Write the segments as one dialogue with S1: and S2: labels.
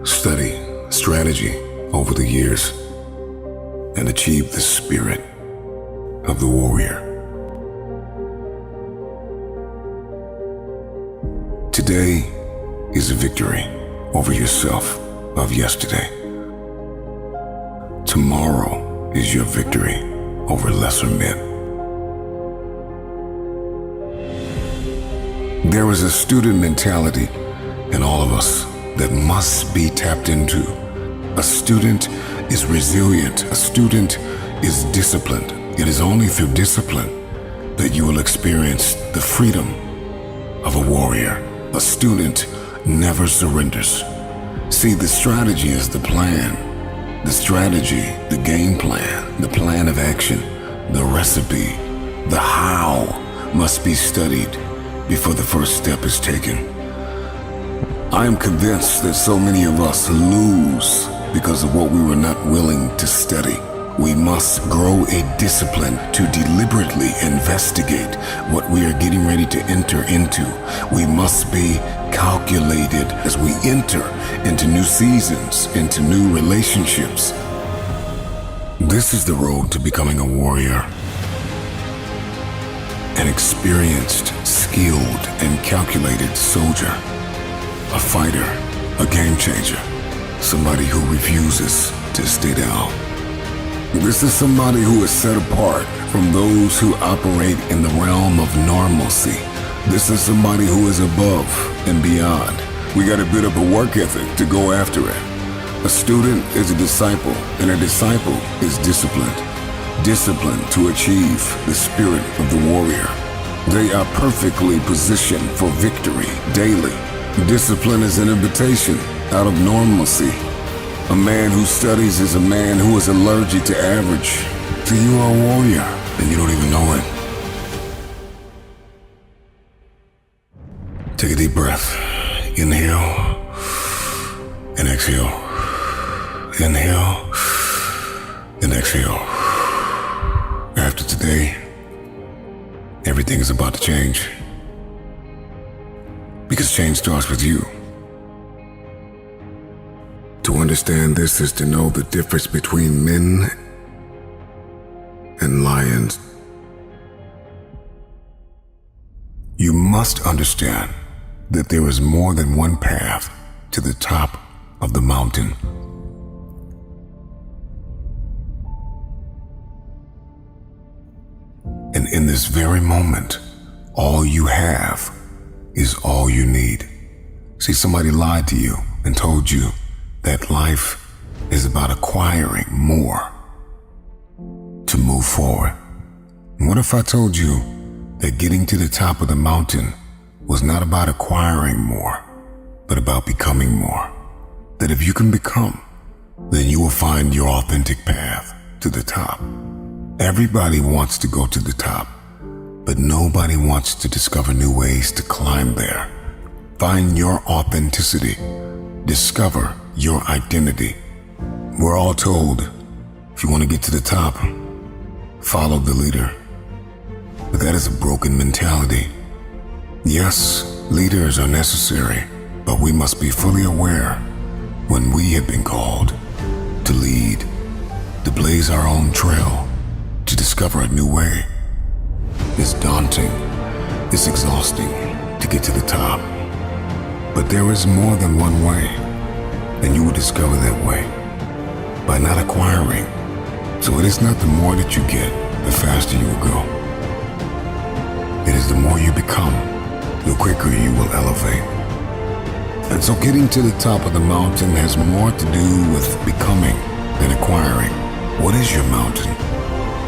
S1: Study strategy over the years and achieve the spirit of the warrior. Today is a victory over yourself of yesterday. Tomorrow is your victory over lesser men. There is a student mentality in all of us that must be tapped into. A student is resilient. A student is disciplined. It is only through discipline that you will experience the freedom of a warrior. A student never surrenders. See, the strategy is the plan. The strategy, the game plan, the plan of action, the recipe, the how, must be studied before the first step is taken. I am convinced that so many of us lose because of what we were not willing to study. We must grow a discipline to deliberately investigate what we are getting ready to enter into. We must be calculated as we enter into new seasons, into new relationships. This is the road to becoming a warrior. An experienced, skilled, and calculated soldier. A fighter, a game changer. Somebody who refuses to stay down. This is somebody who is set apart from those who operate in the realm of normalcy. This is somebody who is above and beyond. We got a bit of a work ethic to go after it. A student is a disciple, and a disciple is disciplined. Disciplined to achieve the spirit of the warrior. They are perfectly positioned for victory daily. Discipline is an invitation out of normalcy. A man who studies is a man who is allergic to average. So you are a warrior, and you don't even know it. Take a deep breath. Inhale and exhale. Inhale and exhale. After today, everything is about to change. Because change starts with you. To understand this is to know the difference between men and lions. You must understand that there is more than one path to the top of the mountain. And in this very moment, all you have is all you need. See, somebody lied to you and told you that life is about acquiring more to move forward. And what if I told you that getting to the top of the mountain was not about acquiring more, but about becoming more? That if you can become, then you will find your authentic path to the top. Everybody wants to go to the top, but nobody wants to discover new ways to climb there. Find your authenticity. Discover your identity. We're all told, if you want to get to the top, follow the leader. But that is a broken mentality. Yes, leaders are necessary, but we must be fully aware when we have been called to lead, to blaze our own trail, to discover a new way. It's daunting, it's exhausting to get to the top. But there is more than one way, and you will discover that way by not acquiring. So it is not the more that you get, the faster you will go. It is the more you become, the quicker you will elevate. And so getting to the top of the mountain has more to do with becoming than acquiring. What is your mountain?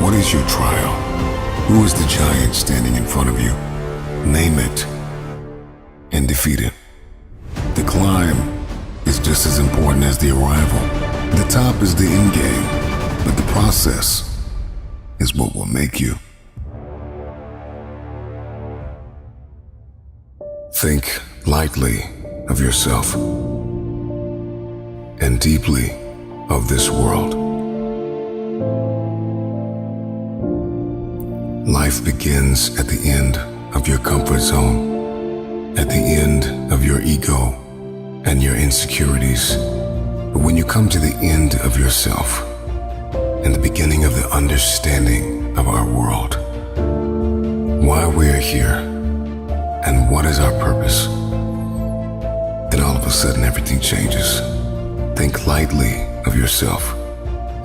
S1: What is your trial? Who is the giant standing in front of you? Name it and defeat it. The climb is just as important as the arrival. The top is the end game, but the process is what will make you. Think lightly of yourself and deeply of this world. Life begins at the end of your comfort zone, at the end of your ego and your insecurities. But when you come to the end of yourself and the beginning of the understanding of our world, why we are here and what is our purpose, then all of a sudden everything changes. Think lightly of yourself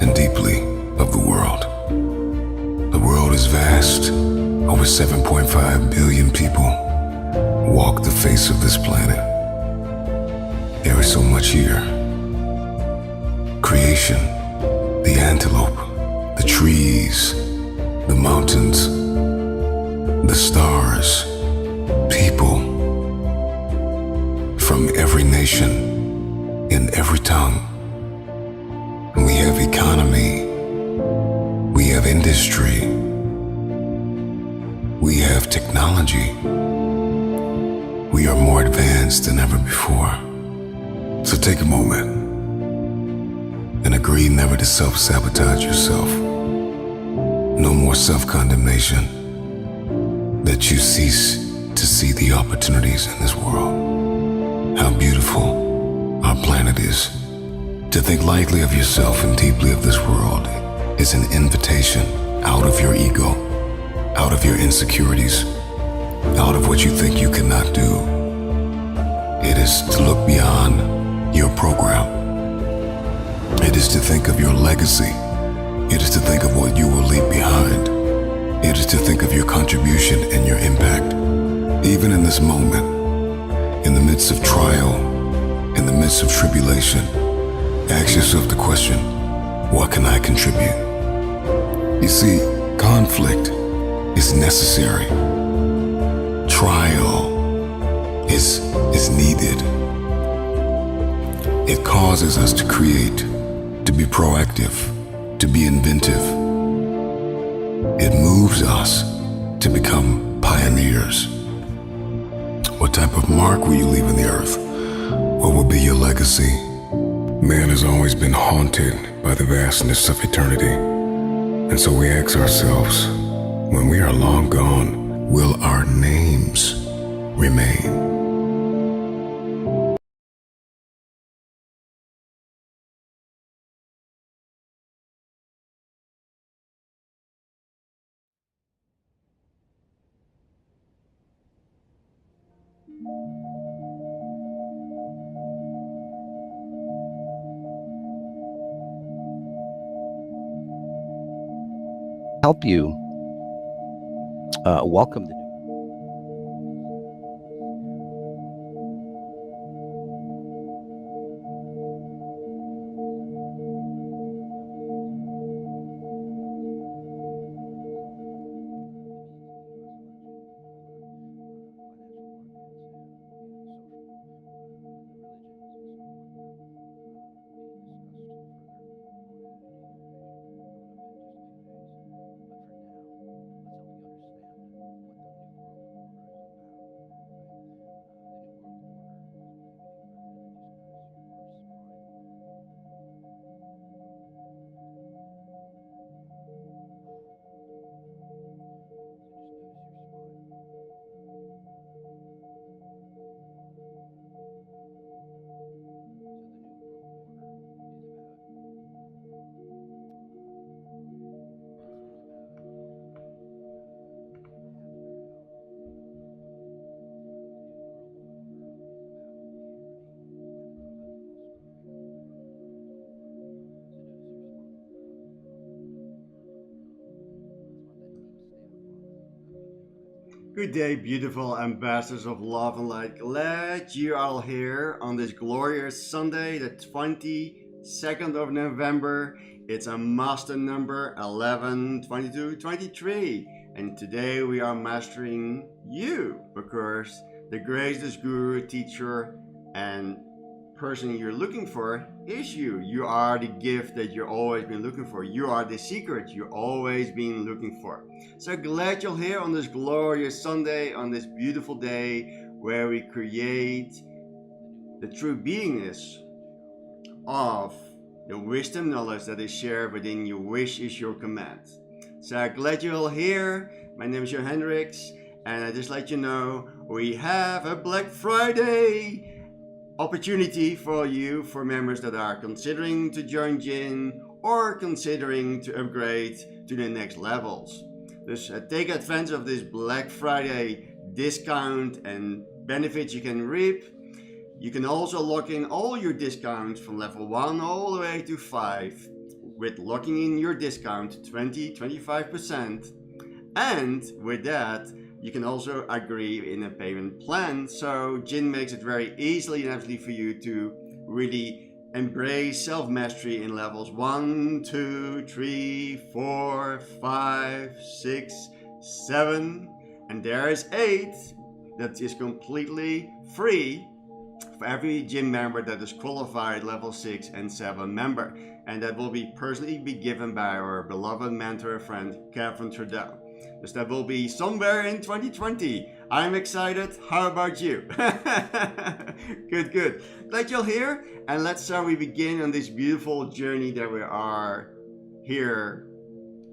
S1: and deeply of the world. The world is vast. Over 7.5 billion people walk the face of this planet. There is so much here. Creation, the antelope, the trees, the mountains, the stars, people from every nation, in every tongue. And we have economy, we have industry, we have technology, we are more advanced than ever before. So take a moment and agree never to self-sabotage yourself. No more self-condemnation, that you cease to see the opportunities in this world. How beautiful our planet is. To think lightly of yourself and deeply of this world is an invitation out of your ego, out of your insecurities, out of what you think you cannot do. It is to look beyond your program. It is to think of your legacy. It is to think of what you will leave behind. It is to think of your contribution and your impact. Even in this moment, in the midst of trial, in the midst of tribulation, ask yourself the question, what can I contribute? You see, conflict is necessary. Trial is needed. It causes us to create, to be proactive, to be inventive. It moves us to become pioneers. What type of mark will you leave on the earth? What will be your legacy? Man has always been haunted by the vastness of eternity. And so we ask ourselves, when we are long gone, will our names remain?
S2: Help you welcome the
S3: Good day, beautiful ambassadors of love and light. Glad you are all here on this glorious Sunday, the 22nd of November. It's a master number 11, 22, 23. And today we are mastering you because the greatest guru, teacher, and person you're looking for is you. You are the gift that you've always been looking for. You are the secret you've always been looking for. So glad you're here on this glorious Sunday, on this beautiful day where we create the true beingness of the wisdom knowledge that is shared within your wish is your command. So glad you're all here. My name is Johan Hendricks, and I just let you know we have a Black Friday opportunity for you, for members that are considering to join Jin or considering to upgrade to the next levels. Dus take advantage of this Black Friday discount and benefits you can reap. You can also lock in all your discounts from level 1 all the way to 5 with locking in your discount 25%. And with that, you can also agree in a payment plan. So Jin makes it very easily and easily for you to really embrace self-mastery in levels 1, 2, 3, 4, 5, 6, 7, and there is 8 that is completely free for every gym member that is qualified level 6 and 7 member, and that will be personally be given by our beloved mentor and friend Kevin Trudeau. Dus that will be somewhere in 2020. I'm excited. How about you? Good, good. Glad you're here. And let's we begin on this beautiful journey that we are here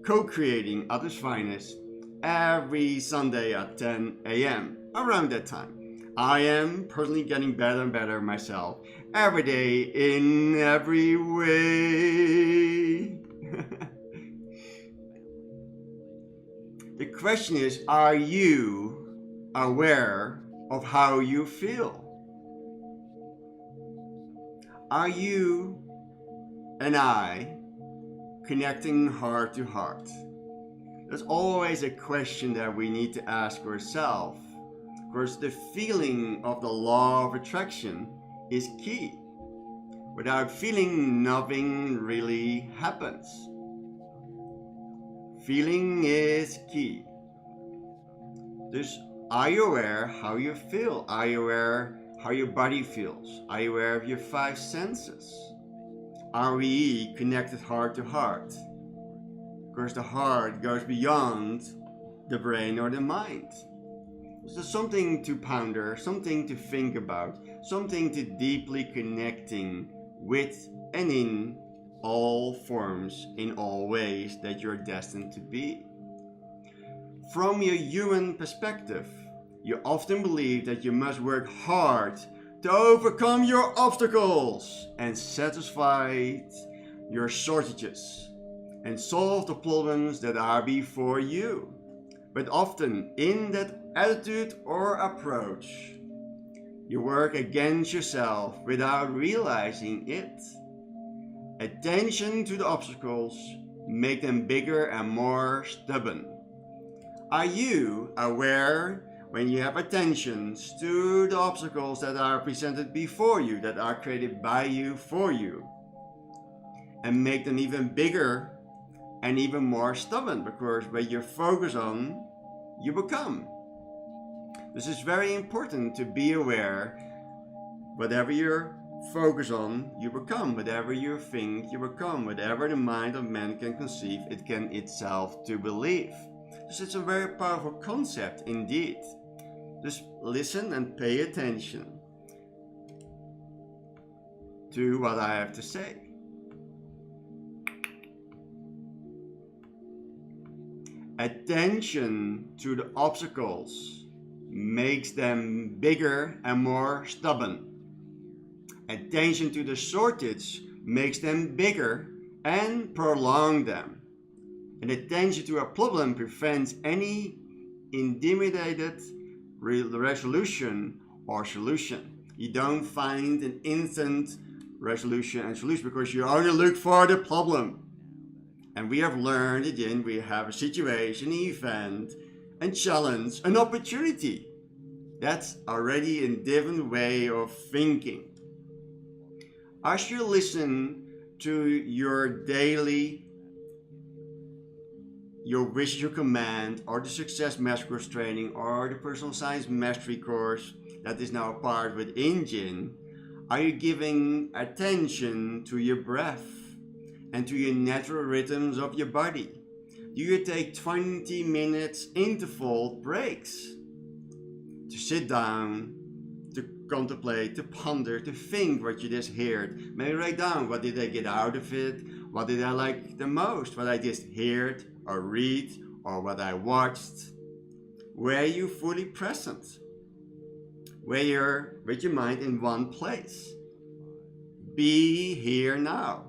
S3: co-creating Others Finest every Sunday at 10 a.m. around that time. I am personally getting better and better myself every day in every way. The question is, are you aware of how you feel? Are you and I connecting heart to heart? There's always a question that we need to ask ourselves. Of course, the feeling of the law of attraction is key. Without feeling, nothing really happens. Feeling is key. Dus are you aware how you feel? Are you aware how your body feels? Are you aware of your 5 senses? Are we connected heart to heart? Of course, the heart goes beyond the brain or the mind. So there's something to ponder, something to think about, something to deeply connecting with and in all forms, in all ways that you're destined to be. From your human perspective, you often believe that you must work hard to overcome your obstacles and satisfy your shortages and solve the problems that are before you. But often in that attitude or approach, you work against yourself without realizing it. Attention to the obstacles make them bigger and more stubborn. Are you aware when you have attentions to the obstacles that are presented before you, that are created by you for you, and make them even bigger and even more stubborn? Because when you focus on, you become. This is very important to be aware. Whatever you're focus on, you become. Whatever you think, you become. Whatever the mind of man can conceive, it can itself to believe. So it's a very powerful concept indeed. Just listen and pay attention to what I have to say. Attention to the obstacles makes them bigger and more stubborn. Attention to the shortage makes them bigger and prolong them. And attention to a problem prevents any intimidated resolution or solution. You don't find an instant resolution and solution because you only look for the problem. And we have learned again, we have a situation, event, and challenge, an opportunity. That's already a different way of thinking. As you listen to your daily, your wish, your command, or the Success Master Course training, or the Personal Science Mastery course that is now a part with Engine, are you giving attention to your breath and to your natural rhythms of your body? Do you take 20 minutes interval breaks to sit down, to contemplate, to ponder, to think what you just heard? Maybe write down, what did I get out of it? What did I like the most? What I just heard or read or what I watched? Were you fully present? Where you're with your mind in one place? Be here now.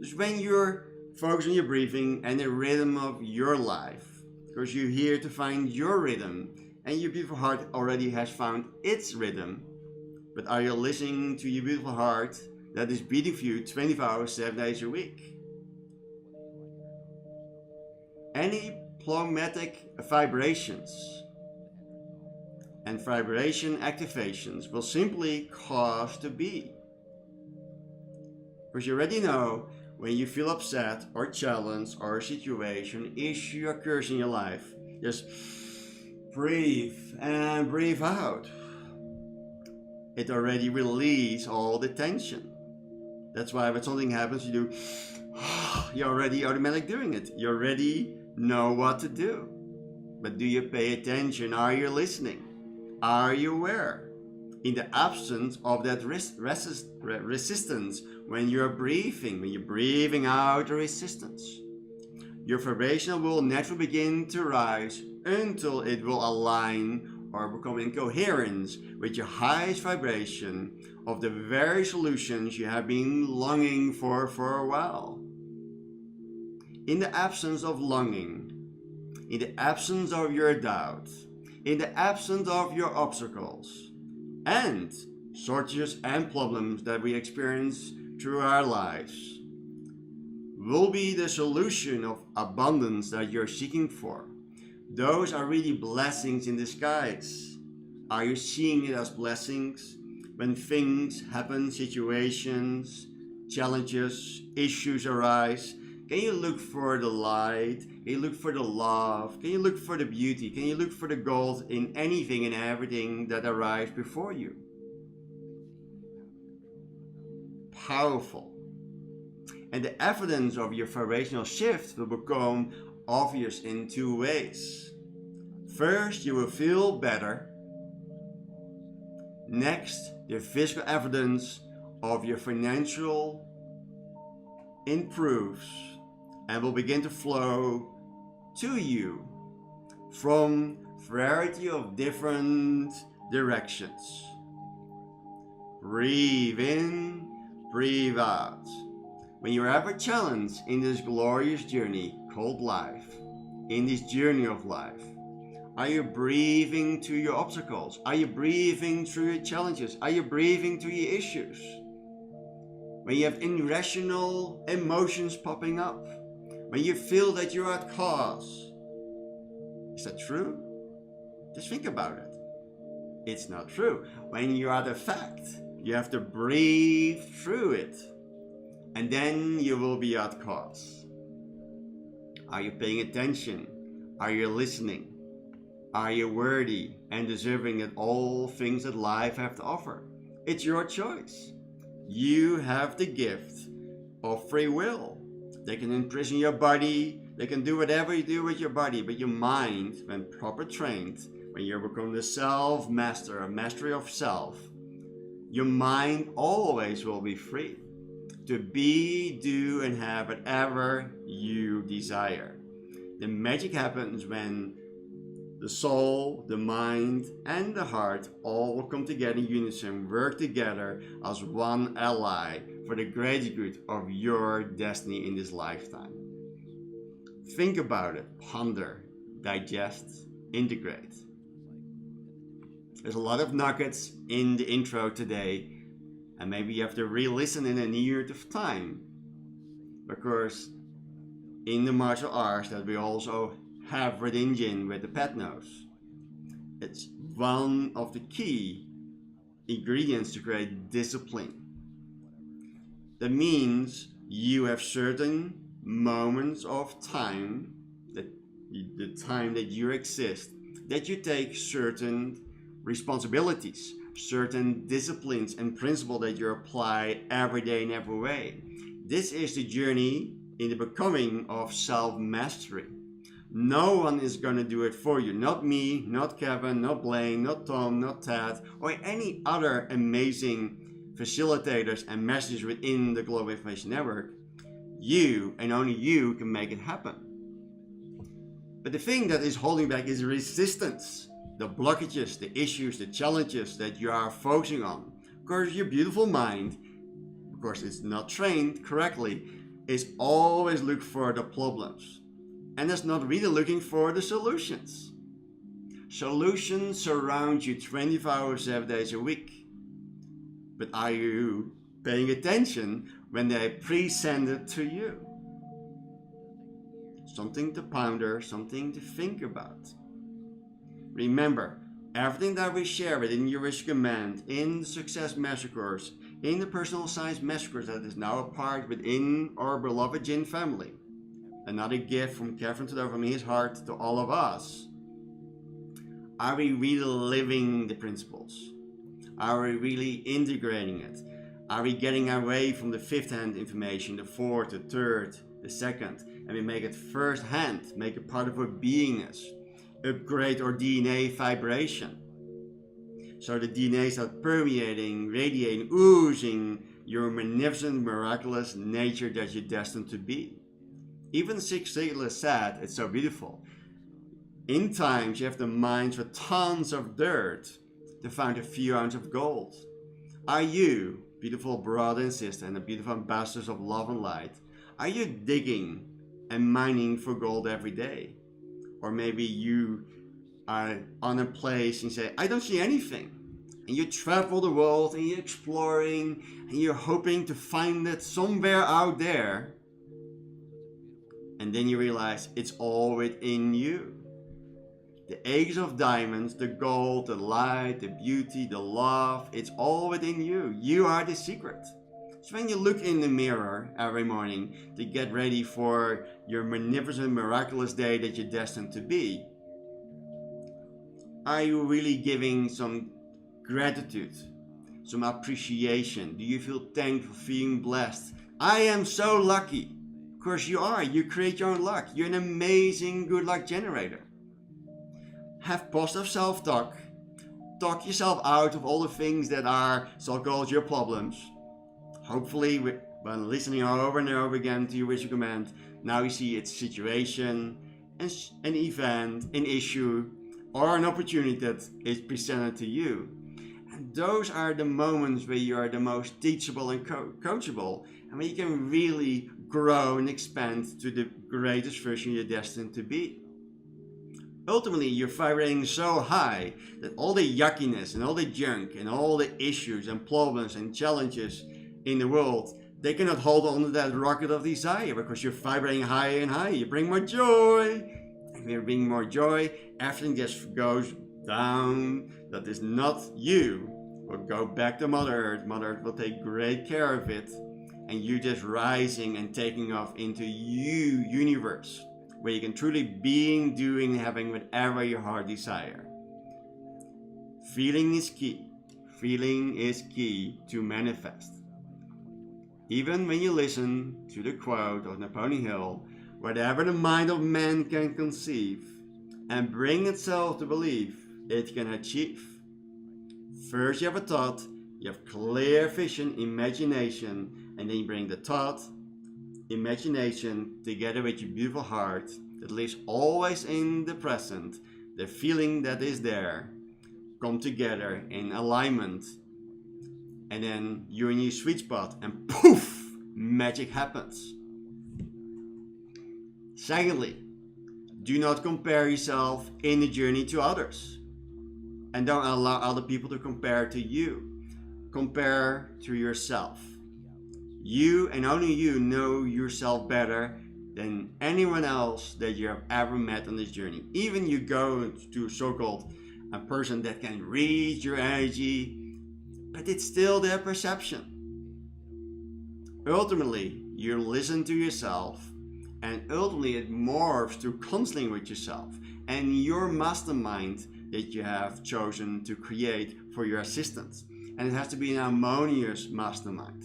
S3: Just when you're focusing on your breathing and the rhythm of your life, because you're here to find your rhythm, and your beautiful heart already has found its rhythm. But are you listening to your beautiful heart that is beating for you 24 hours, 7 days a week? Any plasmatic vibrations and vibration activations will simply cause to be. Because you already know, when you feel upset or challenged or a situation, issue occurs in your life, just breathe and breathe out. It already releases all the tension. That's why when something happens, you do, you're already automatic doing it. You're already know what to do. But do you pay attention? Are you listening? Are you aware? In the absence of that resistance, when you're breathing out the resistance, your vibration will naturally begin to rise until it will align or become in coherence with your highest vibration of the very solutions you have been longing for a while. In the absence of longing, in the absence of your doubt, in the absence of your obstacles, and shortages and problems that we experience through our lives, will be the solution of abundance that you're seeking for. Those are really blessings in disguise. Are you seeing it as blessings? When things happen, situations, challenges, issues arise, can you look for the light? Can you look for the love? Can you look for the beauty? Can you look for the gold in anything and everything that arrives before you? Powerful. And the evidence of your vibrational shift will become obvious in two ways. First, you will feel better. Next, the physical evidence of your financial improves and will begin to flow to you from variety of different directions. Breathe in, breathe out. When you're ever challenged in this glorious journey called life, in this journey of life, are you breathing through your obstacles? Are you breathing through your challenges? Are you breathing through your issues? When you have irrational emotions popping up, when you feel that you're at cause, is that true? Just think about it. It's not true. When you're at a fact, you have to breathe through it, and then you will be at cause. Are you paying attention? Are you listening? Are you worthy and deserving of all things that life have to offer? It's your choice. You have the gift of free will. They can imprison your body. They can do whatever you do with your body, but your mind, when proper trained, when you become the self-master, a mastery of self, your mind always will be free to be, do, and have whatever you desire. The magic happens when the soul, the mind, and the heart all will come together in unison, work together as one ally for the greater good of your destiny in this lifetime. Think about it, ponder, digest, integrate. There's a lot of nuggets in the intro today, and maybe you have to re-listen in a year of time. Because in the martial arts that we also have within Jin with the pet nose, it's one of the key ingredients to create discipline. That means you have certain moments of time, that the time that you exist, that you take certain responsibilities, certain disciplines and principles that you apply every day in every way. This is the journey in the becoming of self-mastery. No one is going to do it for you. Not me, not Kevin, not Blaine, not Tom, not Ted, or any other amazing facilitators and masters within the Global Information Network. You and only you can make it happen. But the thing that is holding back is resistance. The blockages, the issues, the challenges that you are focusing on. Because your beautiful mind, of course it's not trained correctly, is always look for the problems. And it's not really looking for the solutions. Solutions surround you 24 hours, 7 days a week. But are you paying attention when they present it to you? Something to ponder, something to think about. Remember, everything that we share within Your Wish Command, in the Success Master Course, in the Personal Science Master Course that is now a part within our beloved Jin family, another gift from Kevin today from his heart to all of us. Are we really living the principles? Are we really integrating it? Are we getting away from the fifth hand information, the fourth, the third, the second, and we make it first hand, make it part of our beingness, upgrade our DNA vibration. So the DNA starts permeating, radiating, oozing your magnificent, miraculous nature that you're destined to be. Even Six Sigma said, it's so beautiful. In times you have the mines with tons of dirt to find a few ounces of gold. Are you, beautiful brother and sister and the beautiful ambassadors of love and light, are you digging and mining for gold every day? Or maybe you are on a place and say, I don't see anything. And you travel the world and you're exploring and you're hoping to find it somewhere out there. And then you realize it's all within you. The eggs of diamonds, the gold, the light, the beauty, the love, it's all within you. You are the secret. So when you look in the mirror every morning to get ready for your magnificent, miraculous day that you're destined to be, are you really giving some gratitude, some appreciation? Do you feel thankful, feeling blessed? I am so lucky. Of course you are. You create your own luck. You're an amazing good luck generator. Have positive self-talk. Talk yourself out of all the things that are so-called your problems. Hopefully, when listening over and over again to your wish command, now you see it's a situation, an event, an issue, or an opportunity that is presented to you. And those are the moments where you are the most teachable and coachable, and where you can really grow and expand to the greatest version you're destined to be. Ultimately, you're vibrating so high that all the yuckiness and all the junk and all the issues and problems and challenges in the world, they cannot hold on to that rocket of desire because you're vibrating higher and higher. You bring more joy. And when you bring more joy, everything just goes down. That is not you. Will go back to Mother Earth. Mother Earth will take great care of it. And you just rising and taking off into you universe, where you can truly being, doing, having whatever your heart desire. Feeling is key. Feeling is key to manifest. Even when you listen to the quote of Napoleon Hill, whatever the mind of man can conceive and bring itself to believe, it can achieve. First you have a thought, you have clear vision, imagination, and then you bring the thought, imagination together with your beautiful heart that lives always in the present, the feeling that is there, come together in alignment, and then you're in your sweet spot and poof, magic happens. Secondly, do not compare yourself in the journey to others, and don't allow other people to compare to you. Compare to yourself. You and only you know yourself better than anyone else that you have ever met on this journey. Even you go to so-called a person that can read your energy, but it's still their perception. Ultimately, you listen to yourself, and ultimately it morphs to counseling with yourself and your mastermind that you have chosen to create for your assistants. And it has to be an harmonious mastermind.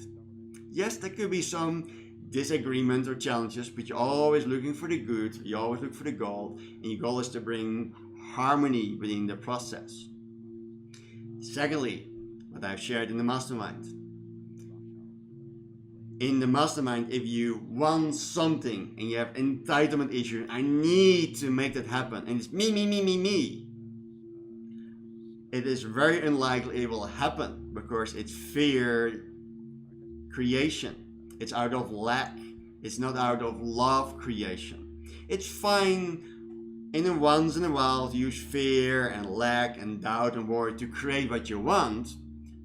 S3: Yes, there could be some disagreement or challenges, but you're always looking for the good, you always look for the goal, and your goal is to bring harmony within the process. Secondly, what I've shared in the mastermind. In the mastermind, if you want something and you have entitlement issues, I need to make that happen, and it's me, it is very unlikely it will happen because it's fear creation. It's out of lack. It's not out of love creation. It's fine in a once in a while to use fear and lack and doubt and worry to create what you want,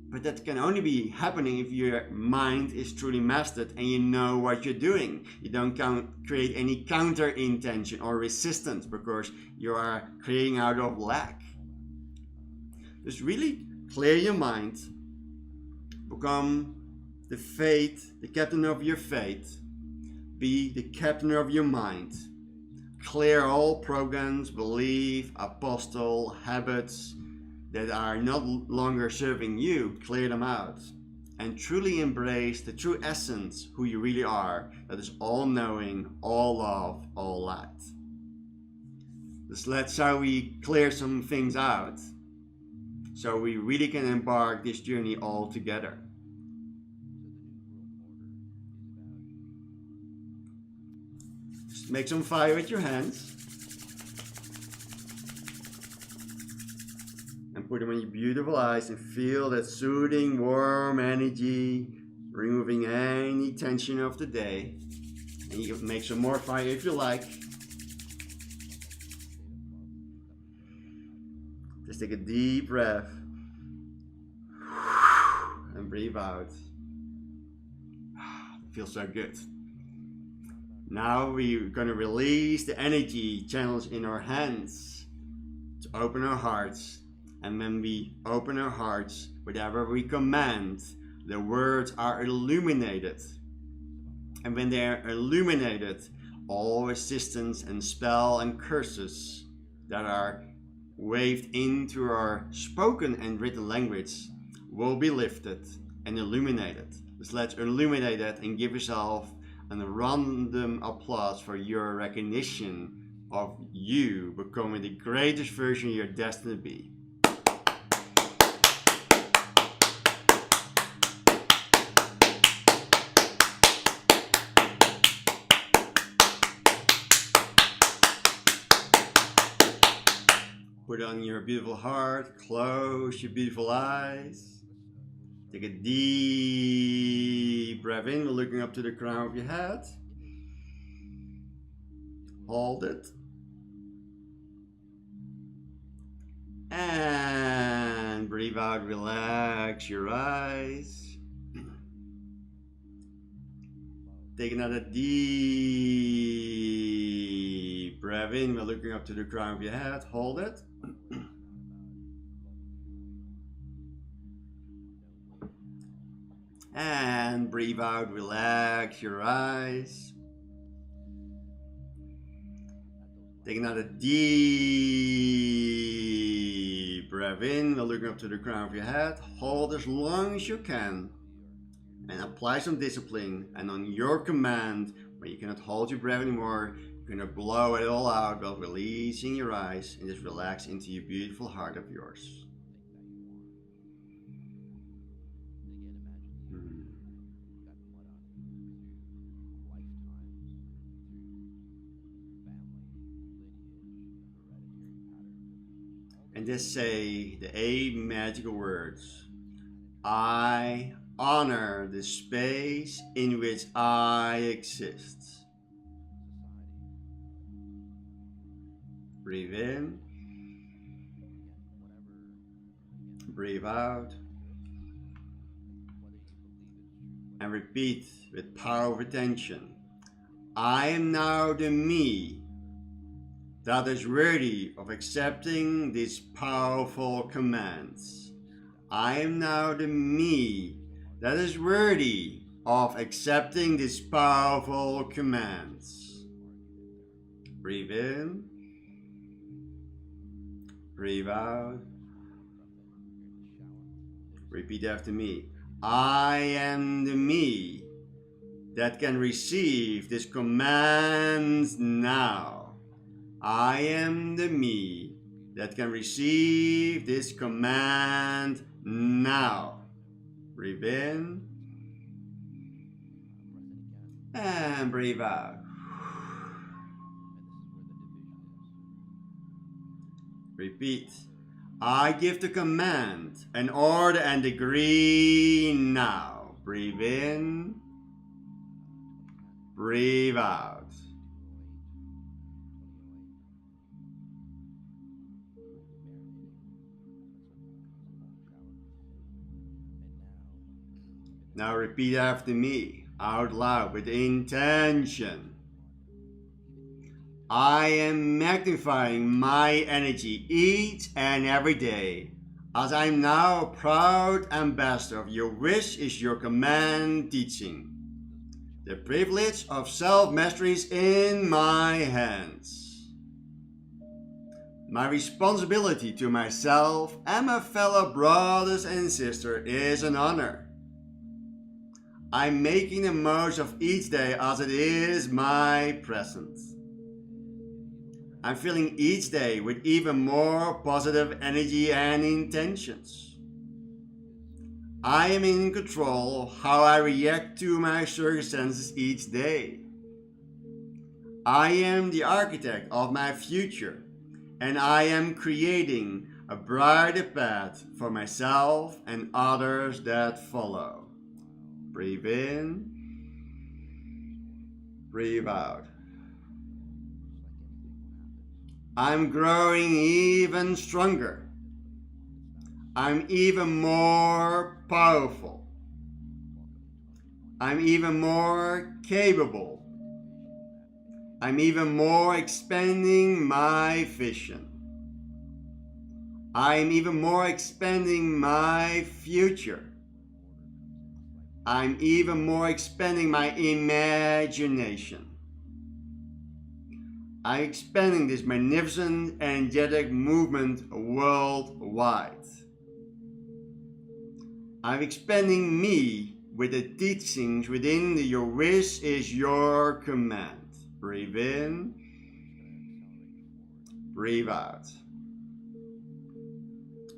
S3: but that can only be happening if your mind is truly mastered and you know what you're doing. You don't create any counter intention or resistance because you are creating out of lack. Just really clear your mind, become the fate, the captain of your fate, be the captain of your mind. Clear all programs, belief, apostle, habits that are no longer serving you, clear them out. and truly embrace the true essence, who you really are, that is all knowing, all love, all light. That's how we clear some things out, so we really can embark this journey all together. Just make some fire with your hands and put them on your beautiful eyes and feel that soothing, warm energy, removing any tension of the day. And you can make some more fire if you like. Just take a deep breath and breathe out. Feels so good. Now we're going to release the energy channels in our hands to open our hearts. And when we open our hearts, whatever we command, the words are illuminated. And when they are illuminated, all resistance and spell and curses that are waved into our spoken and written language will be lifted and illuminated. So let's illuminate it and give yourself a random applause for your recognition of you becoming the greatest version you're destined to be. Put on your beautiful heart, close your beautiful eyes. Take a deep breath in, looking up to the crown of your head. Hold it. And breathe out, relax your eyes. Take another deep breath in, looking up to the crown of your head. Hold it. And breathe out, relax your eyes. Take another deep breath in, looking up to the crown of your head. Hold as long as you can. And apply some discipline. And on your command, when you cannot hold your breath anymore, you're going to blow it all out while releasing your eyes and just relax into your beautiful heart of yours. And just say the 8 magical words. I honor the space in which I exist. Breathe in. Breathe out. And repeat with power of attention. I am now the me that is worthy of accepting these powerful commands. I am now the me that is worthy of accepting these powerful commands. Breathe in. Breathe out. Repeat after me. I am the me that can receive this command now. I am the me that can receive this command now. Breathe in and breathe out. Repeat. I give the command, an order and decree now. Breathe in. Breathe out. Now repeat after me, out loud with intention. I am magnifying my energy each and every day, as I'm now a proud ambassador of Your Wish is Your Command teaching. The privilege of self-mastery is in my hands. My responsibility to myself and my fellow brothers and sisters is an honor. I'm making the most of each day as it is my present. I'm filling each day with even more positive energy and intentions. I am in control of how I react to my circumstances each day. I am the architect of my future, and I am creating a brighter path for myself and others that follow. Breathe in, breathe out. I'm growing even stronger. I'm even more powerful. I'm even more capable. I'm even more expanding my vision. I'm even more expanding my future. I'm even more expanding my imagination. I'm expanding this magnificent energetic movement worldwide. I'm expanding me with the teachings within the Your Wish is Your Command. Breathe in, breathe out.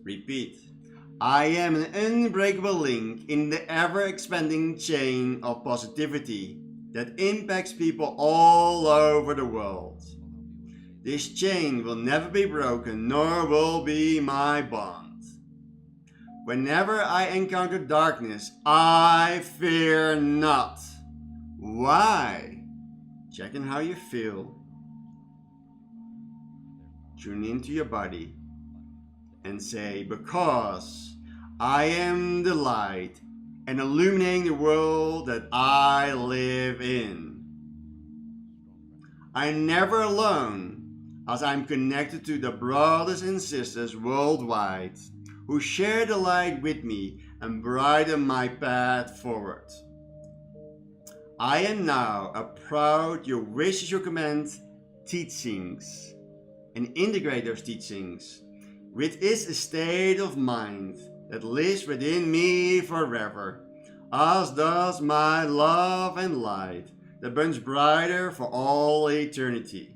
S3: Repeat. I am an unbreakable link in the ever-expanding chain of positivity that impacts people all over the world. This chain will never be broken, nor will be my bond. Whenever I encounter darkness, I fear not. Why? Check in how you feel. Tune into your body and say, because I am the light and illuminating the world that I live in. I'm never alone, as I'm connected to the brothers and sisters worldwide who share the light with me and brighten my path forward. I am now a proud Your Wish is Your Command teachings and integrate those teachings with its state of mind that lives within me forever, as does my love and light that burns brighter for all eternity.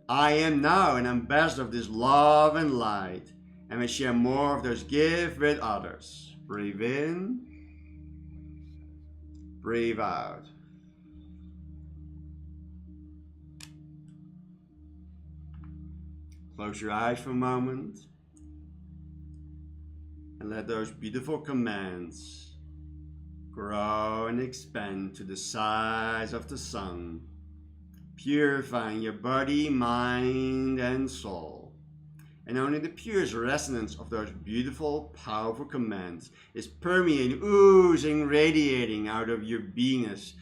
S3: I am now an ambassador of this love and light, and I share more of those gifts with others. Breathe in, breathe out. Close your eyes for a moment and let those beautiful commands grow and expand to the size of the sun, purifying your body, mind, and soul. And only the purest resonance of those beautiful, powerful commands is permeating, oozing, radiating out of your beingness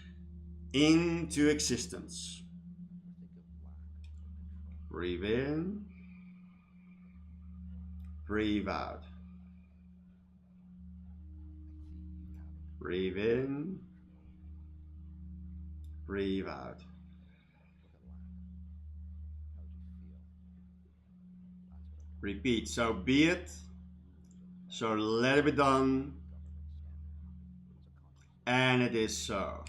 S3: into existence. Breathe in, breathe out. Breathe in, breathe out. Repeat, so be it, so let it be done, and it is so.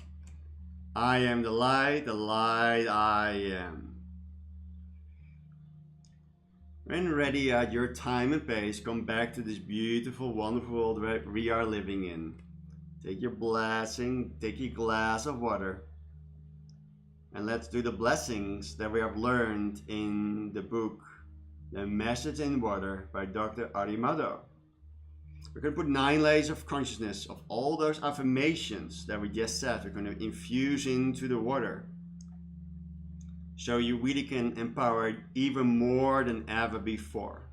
S3: I am the light I am. When ready at your time and pace, come back to this beautiful, wonderful world that we are living in. Take your blessing, take your glass of water, and let's do the blessings that we have learned in the book, The Message in Water by Dr. Arimoto. We're going to put 9 layers of consciousness of all those affirmations that we just said. We're going to infuse into the water, so you really can empower even more than ever before.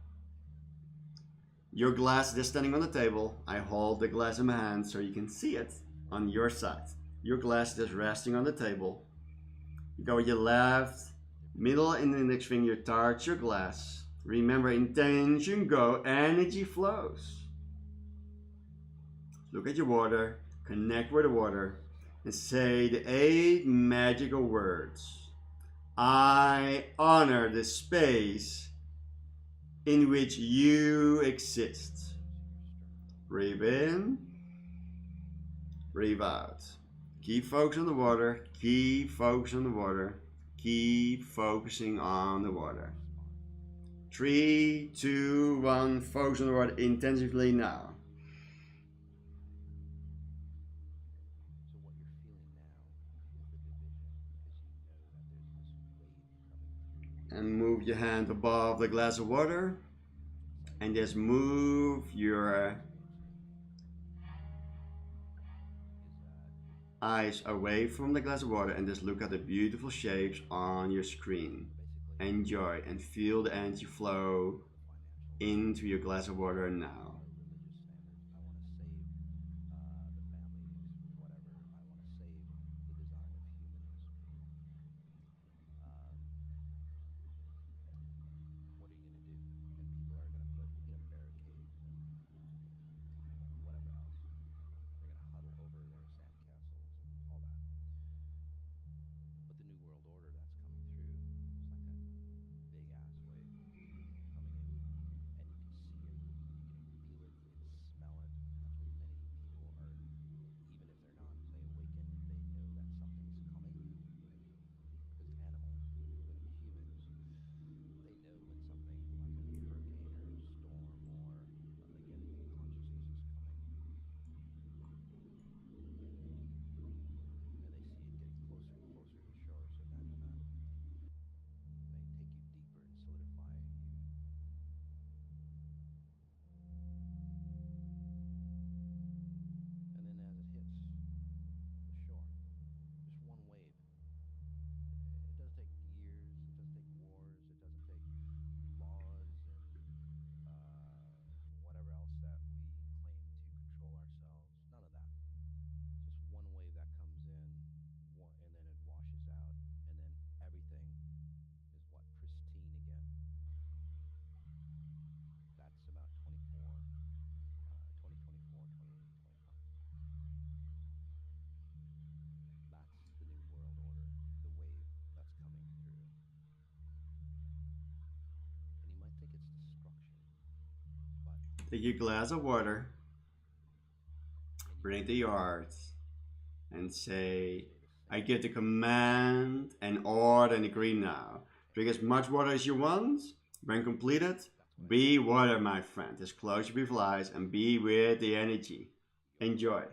S3: Your glass is standing on the table. I hold the glass in my hand so you can see it on your side. Your glass is resting on the table. You go with your left, middle and index finger, touch your glass. Remember, intention go, energy flows. Look at your water, connect with the water, and say the 8 magical words. I honor the space in which you exist. Breathe in, Breathe out. Keep focusing on the water. Keep focusing on the water. Keep focusing on the water. 3, 2, 1. Focus on the water intensively now. And move your hand above the glass of water. And just move your eyes away from the glass of water and just look at the beautiful shapes on your screen. Enjoy and feel the energy flow into your glass of water now. Take your glass of water, bring it to your heart, and say, I give the command and order and agree now. Drink as much water as you want. When completed, be water, my friend. Just close your beautiful eyes and be with the energy. Enjoy.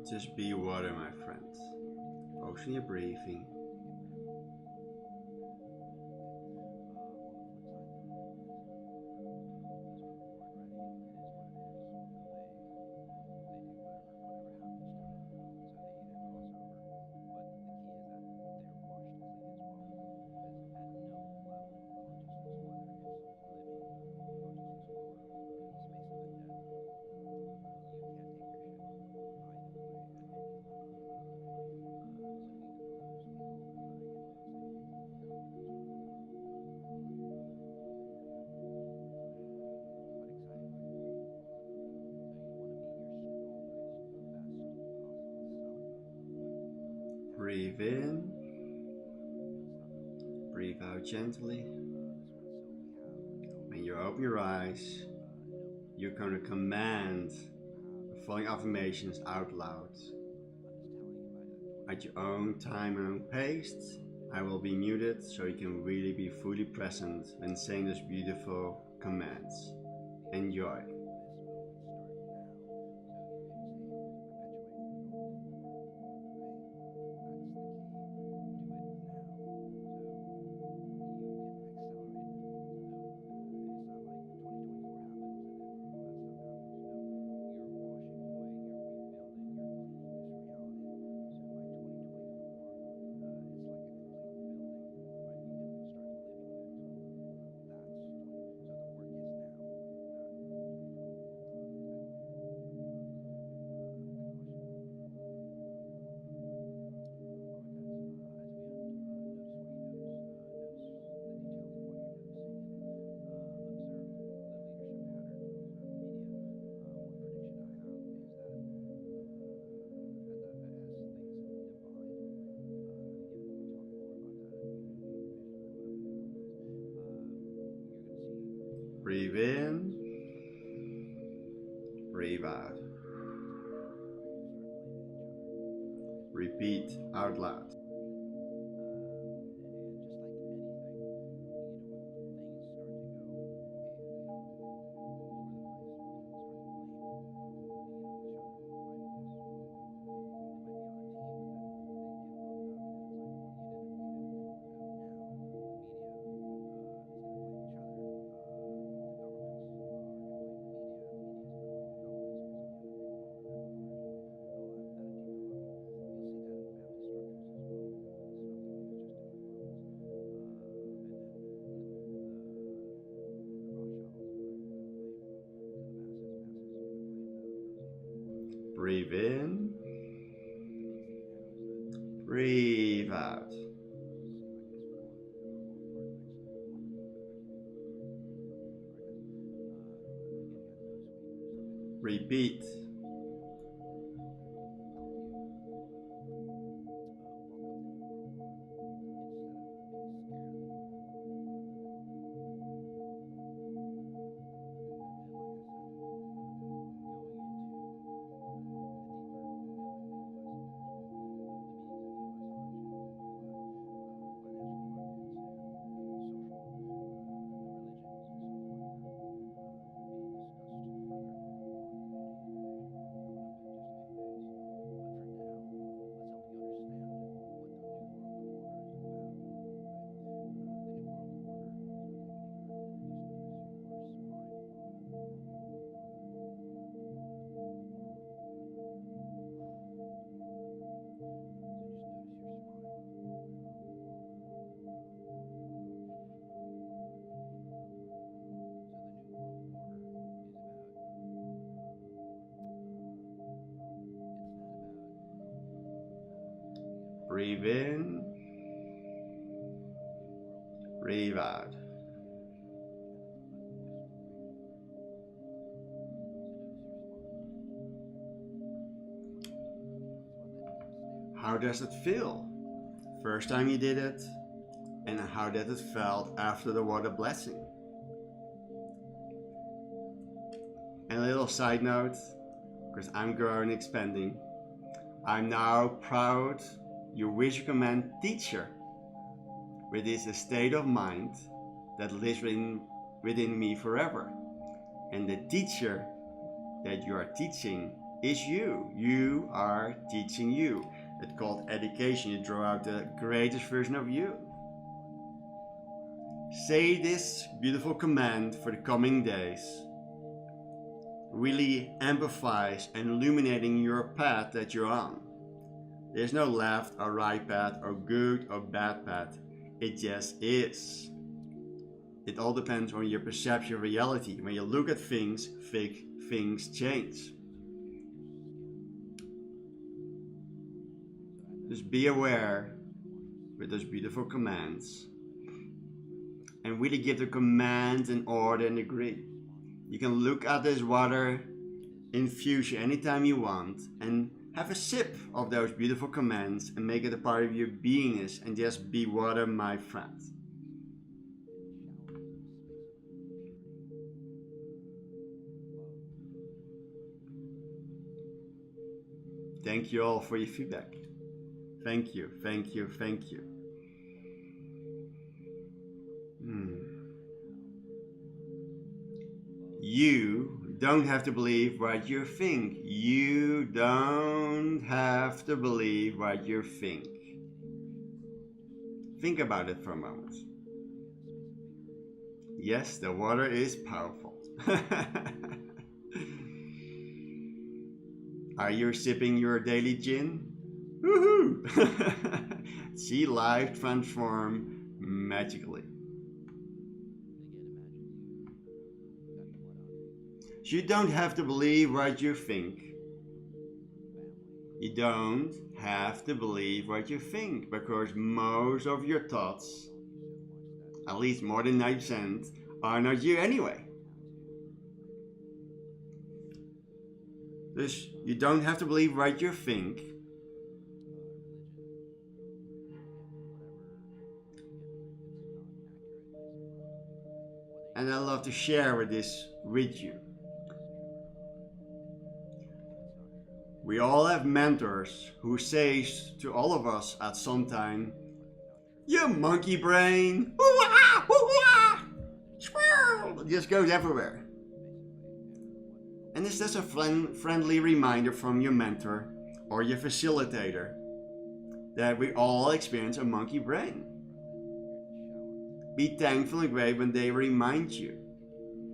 S3: Just be water, my friends. Focus on your breathing. Breathe in, breathe out gently. When you open your eyes, you're going to command the following affirmations out loud. At your own time and own pace, I will be muted so you can really be fully present when saying those beautiful commands. Enjoy. Breathe in, breathe out. Repeat out loud. Breathe in, breathe out. Repeat. Breathe in, breathe out. How does it feel? First time you did it, and how did it felt after the water blessing? And a little side note, because I'm growing and expanding, I'm now proud your Wish Command teacher, with this state of mind that lives within me forever. And the teacher that you are teaching is you. You are teaching you. It's called education. You draw out the greatest version of you. Say this beautiful command for the coming days. Really amplifies and illuminating your path that you're on. There's no left or right path or good or bad path. It just is. It all depends on your perception of reality. When you look at things, things change. Just be aware with those beautiful commands. And really give the commands an order and degree. You can look at this water infuse you anytime you want and have a sip of those beautiful commands and make it a part of your beingness and just be water, my friend. Thank you all for your feedback. Thank you, thank you, thank you. You don't have to believe what you think. You don't have to believe what you think. Think about it for a moment. Yes, the water is powerful. Are you sipping your daily gin? Woohoo! See life transform magically. You don't have to believe what you think. You don't have to believe what you think, because most of your thoughts, at least more than 90%, are not you anyway. Dus you don't have to believe what you think. and I love to share this with you. We all have mentors who says to all of us at some time, "You monkey brain, ooh-ah, ooh-ah, squirrel," it just goes everywhere. And is this a friendly reminder from your mentor or your facilitator that we all experience a monkey brain? Be thankful and grateful when they remind you.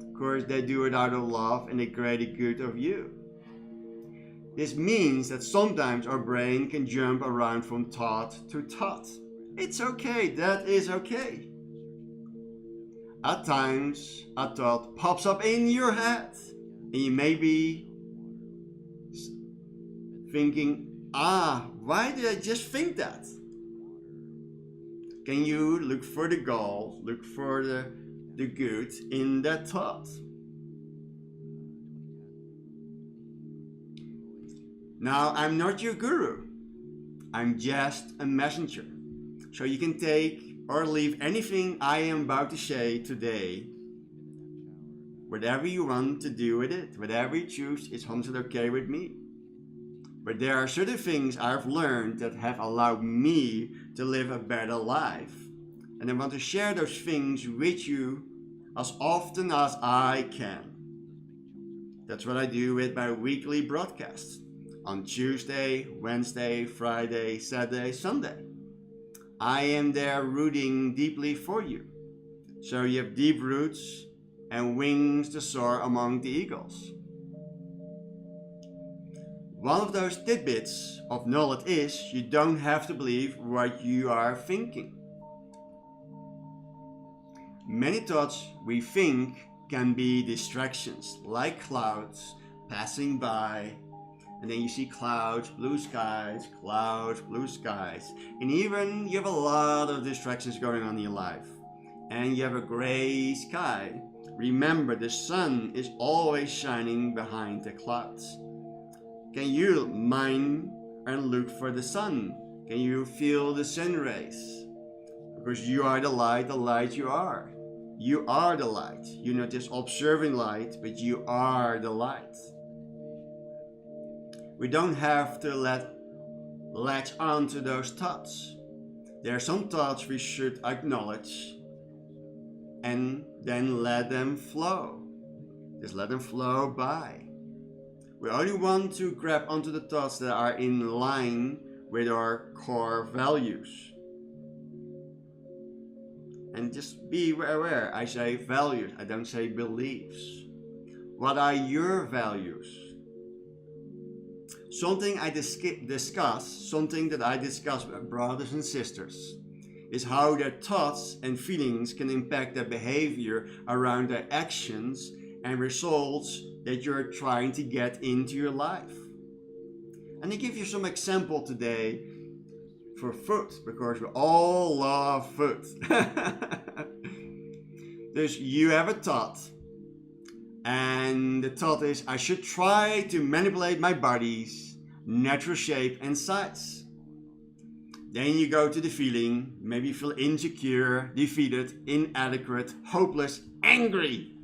S3: Of course, they do it out of love and the greater good of you. This means that sometimes our brain can jump around from thought to thought. It's okay, that is okay. At times, a thought pops up in your head, and you may be thinking, why did I just think that? Can you look for the goal, look for the good in that thought? Now, I'm not your guru. I'm just a messenger. So you can take or leave anything I am about to say today. Whatever you want to do with it, whatever you choose, is 100% okay with me. But there are certain things I've learned that have allowed me to live a better life. And I want to share those things with you as often as I can. That's what I do with my weekly broadcasts on Tuesday, Wednesday, Friday, Saturday, Sunday. I am there rooting deeply for you, so you have deep roots and wings to soar among the eagles. One of those tidbits of knowledge is you don't have to believe what you are thinking. Many thoughts we think can be distractions, like clouds passing by, and then you see clouds, blue skies, and even you have a lot of distractions going on in your life, and you have a gray sky. Remember, the sun is always shining behind the clouds. Can you mind and look for the sun? Can you feel the sun rays? Because you are the light you are. You are the light. You're not just observing light, but you are the light. We don't have to latch on to those thoughts. There are some thoughts we should acknowledge and then let them flow. Just let them flow by. We only want to grab onto the thoughts that are in line with our core values. And just be aware, I say values, I don't say beliefs. What are your values? Something that I discuss with brothers and sisters is how their thoughts and feelings can impact their behavior around their actions and results that you're trying to get into your life. And I give you some example today for food, because we all love food. Dus you have a thought, and the thought is, I should try to manipulate my body's natural shape and size. Then you go to the feeling, maybe you feel insecure, defeated, inadequate, hopeless, angry.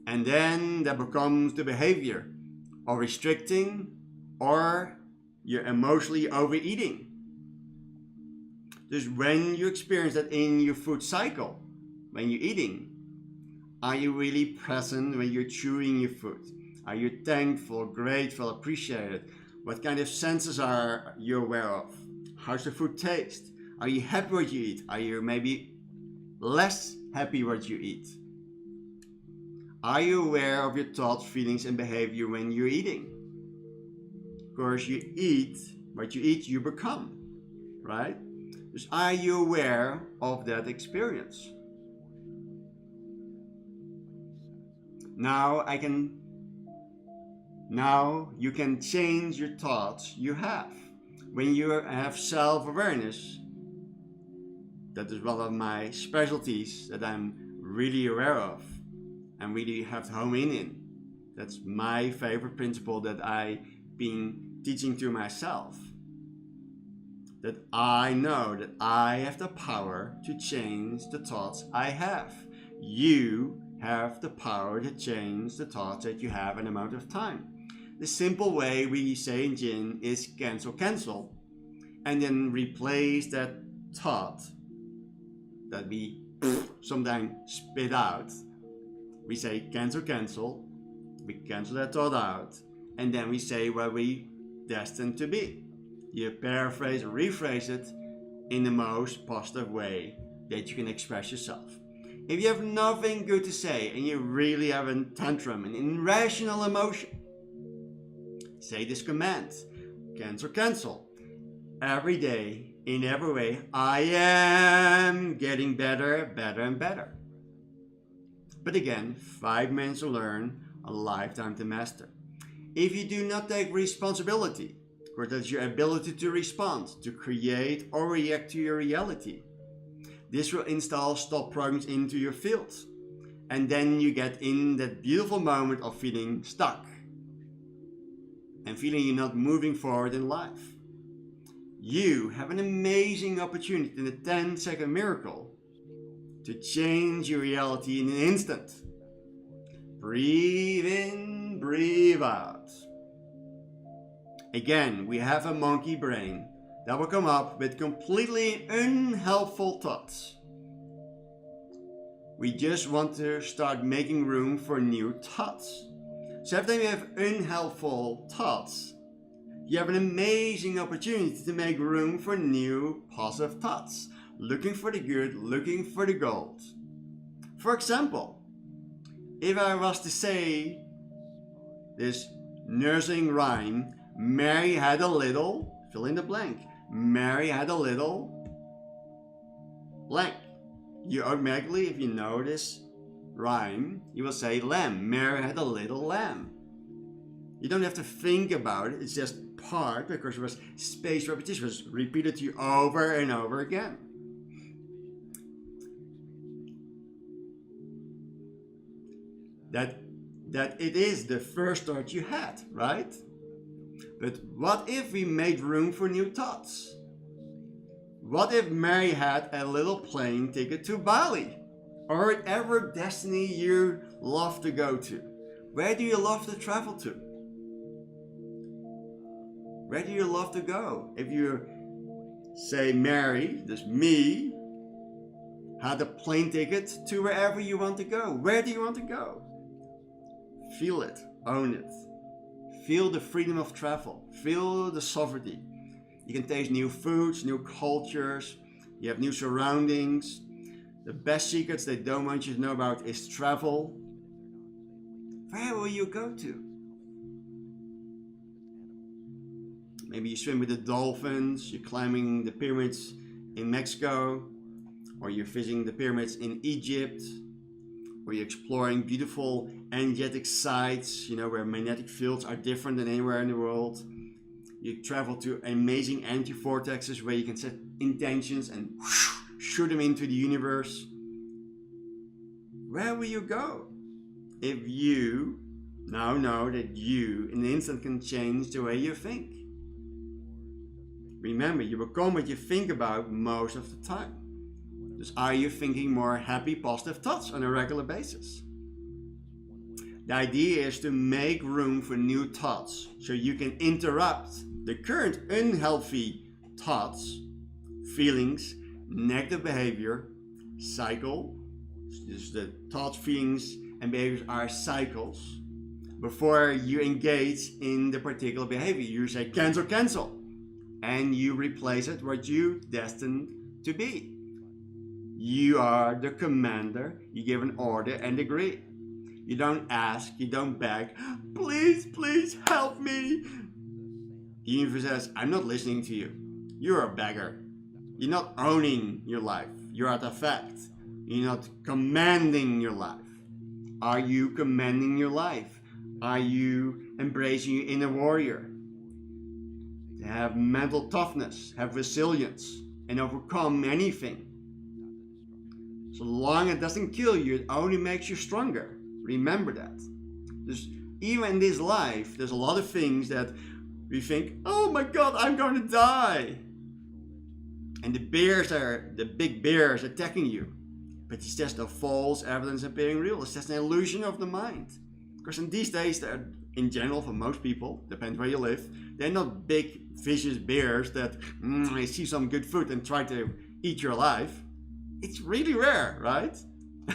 S3: And then that becomes the behavior of restricting, or you're emotionally overeating. Dus when you experience that in your food cycle, when you're eating, are you really present when you're chewing your food? Are you thankful, grateful, appreciated? What kind of senses are you aware of? How's the food taste? Are you happy what you eat? Are you maybe less happy what you eat? Are you aware of your thoughts, feelings, and behavior when you're eating? Of course, you eat what you eat, you become, right? So are you aware of that experience? Now you can change your thoughts you have. When you have self-awareness, that is one of my specialties that I'm really aware of and really have to home in. That's my favorite principle that I've been teaching to myself. That I know that I have the power to change the thoughts I have. You have the power to change the thoughts that you have in an amount of time. The simple way we say in Jin is cancel, and then replace that thought that we sometimes spit out. We say cancel, we cancel that thought out, and then we say what we destined to be. You paraphrase or rephrase it in the most positive way that you can express yourself. If you have nothing good to say and you really have a tantrum, an irrational emotion, say this command, cancel. Every day, in every way, I am getting better and better. But again, 5 minutes to learn, a lifetime to master. If you do not take responsibility, or that's your ability to respond, to create or react to your reality, this will install stop programs into your field. And then you get in that beautiful moment of feeling stuck and feeling you're not moving forward in life. You have an amazing opportunity in the 10-second miracle to change your reality in an instant. Breathe in, breathe out. Again, we have a monkey brain that will come up with completely unhelpful thoughts. We just want to start making room for new thoughts. So every time you have unhelpful thoughts, you have an amazing opportunity to make room for new positive thoughts. Looking for the good, looking for the gold. For example, if I was to say this nursing rhyme, Mary had a little, fill in the blank. Mary had a little blank. You automatically, if you know this rhyme, you will say lamb. Mary had a little lamb. You don't have to think about it. It's just part because it was spaced repetition. It was repeated to you over and over again. That it is the first thought you had, right? But what if we made room for new thoughts? What if Mary had a little plane ticket to Bali? Or whatever destiny you love to go to? Where do you love to travel to? Where do you love to go? If you say Mary, this me, had a plane ticket to wherever you want to go. Where do you want to go? Feel it, own it. Feel the freedom of travel. Feel the sovereignty. You can taste new foods, new cultures. You have new surroundings. The best secrets they don't want you to know about is travel. Where will you go to? Maybe you swim with the dolphins, you're climbing the pyramids in Mexico, or you're visiting the pyramids in Egypt, or you're exploring beautiful energetic sites, where magnetic fields are different than anywhere in the world. You travel to amazing energy vortexes where you can set intentions and shoot them into the universe. Where will you go? If you now know that you in an instant can change the way you think. Remember, you become what you think about most of the time. Just are you thinking more happy, positive thoughts on a regular basis? The idea is to make room for new thoughts so you can interrupt the current unhealthy thoughts, feelings, negative behavior, cycle. Just the thoughts, feelings, and behaviors are cycles. Before you engage in the particular behavior, you say cancel, and you replace it what you destined to be. You are the commander. You give an order and agree. You don't ask, you don't beg, please help me. The universe says, I'm not listening to you. You're a beggar. You're not owning your life. You're at effect. You're not commanding your life. Are you commanding your life? Are you embracing your inner warrior? To have mental toughness, have resilience, and overcome anything. So long as it doesn't kill you, it only makes you stronger. Remember that. Even in this life, there's a lot of things that we think, oh my God, I'm going to die. And the big bears attacking you. but it's just a false evidence appearing real. It's just an illusion of the mind. Because in these days, they're, in general, for most people, depends where you live, they're not big vicious bears that they see some good food and try to eat your life. It's really rare, right?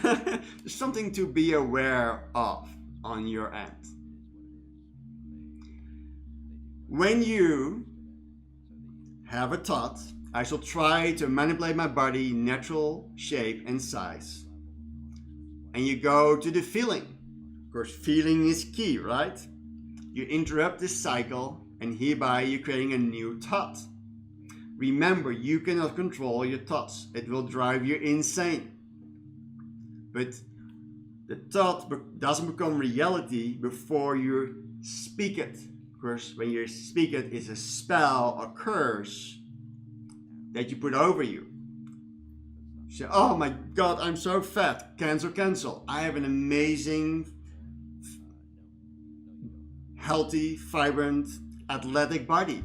S3: There's something to be aware of on your end. When you have a thought, I shall try to manipulate my body, natural shape and size. And you go to the feeling. Of course, feeling is key, right? You interrupt this cycle and hereby you're creating a new thought. Remember, you cannot control your thoughts. It will drive you insane. But the thought doesn't become reality before you speak it. Of course, when you speak it, it's a spell, a curse that you put over you. You say, oh my God, I'm so fat. Cancel, cancel. I have an amazing, healthy, vibrant, athletic body.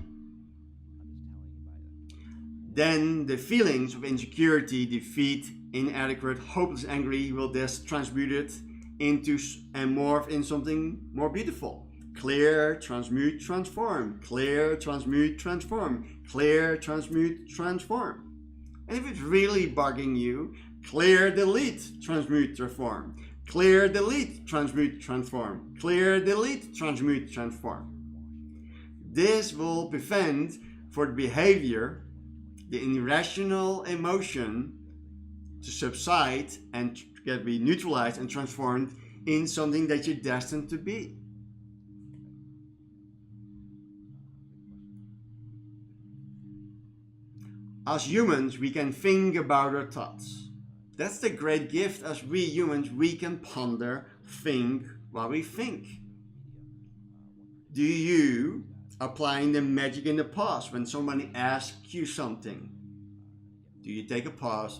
S3: Then the feelings of insecurity, defeat, inadequate, hopeless, angry will just transmute it into and morph in something more beautiful. Clear, transmute, transform. Clear, transmute, transform. Clear, transmute, transform. And if it's really bugging you, clear, delete, transmute, transform. Clear, delete, transmute, transform. Clear, delete, transmute, transform. This will prevent for the behavior, the irrational emotion to subside and get be neutralized and transformed in something that you're destined to be. As humans, we can think about our thoughts. That's the great gift. As we humans, we can ponder, think while we think. Do you applying the magic in the pause when somebody asks you something? Do you take a pause,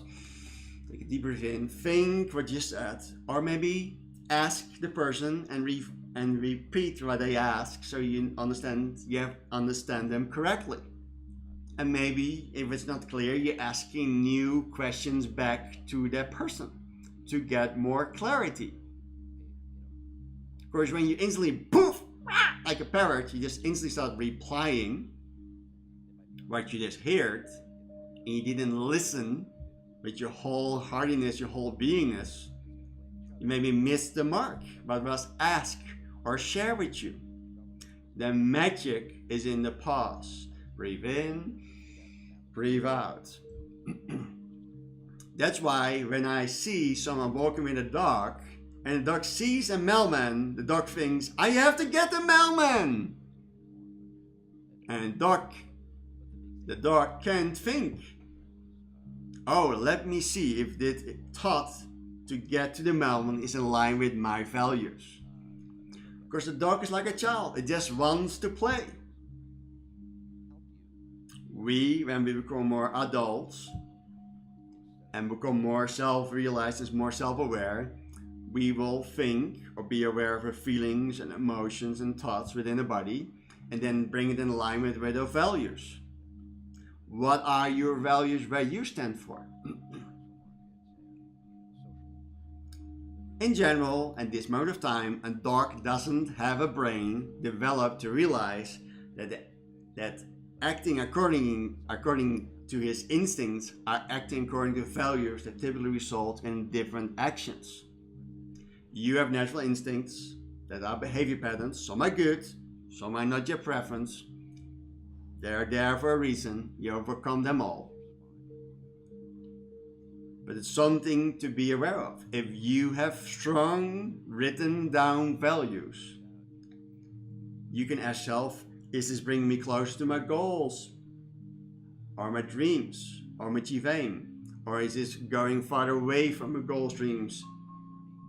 S3: take a deep breath in, think what you said, or maybe ask the person and repeat what they ask so you understand them correctly? And maybe if it's not clear, you're asking new questions back to that person to get more clarity. Of course, when you instantly poof, like a parrot, you just instantly start replying what you just heard, and you didn't listen with your whole heartiness, your whole beingness. You maybe missed the mark, what was asked or shared with you. The magic is in the pause. Breathe in, breathe out. That's why when I see someone walking with a dog, and the dog sees a mailman, the dog thinks, I have to get the mailman. And the dog can't think. Oh, let me see if the thought to get to the mailman is in line with my values. Of course, the dog is like a child. It just wants to play. When we become more adults and become more self-realized and more self-aware, we will think or be aware of our feelings and emotions and thoughts within the body and then bring it in alignment with our values. What are your values where you stand for? In general, at this moment of time, a dog doesn't have a brain developed to realize that acting according to his instincts are acting according to values that typically result in different actions. You have natural instincts that are behavior patterns. Some are good, some are not your preference. They're there for a reason. You overcome them all. But it's something to be aware of. If you have strong written down values, you can ask yourself, is this bringing me closer to my goals? Or my dreams? Or my chief aim? Or is this going farther away from my goals, dreams,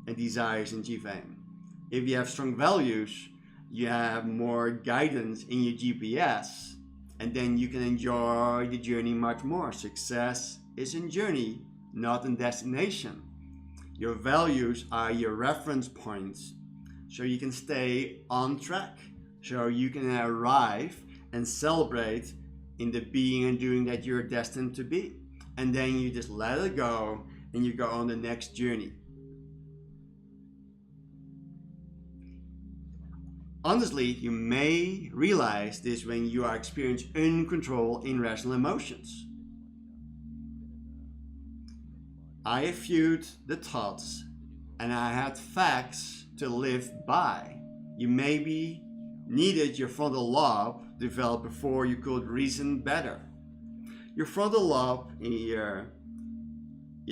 S3: and desires and chief aim? If you have strong values, you have more guidance in your GPS, and then you can enjoy the journey much more. Success is in journey, not in destination. Your values are your reference points, so you can stay on track, so you can arrive and celebrate in the being and doing that you're destined to be. And then you just let it go and you go on the next journey. Honestly, you may realize this when you are experiencing uncontrolled irrational emotions. I have viewed the thoughts and I had facts to live by. You maybe needed your frontal lobe developed before you could reason better. Your frontal lobe and your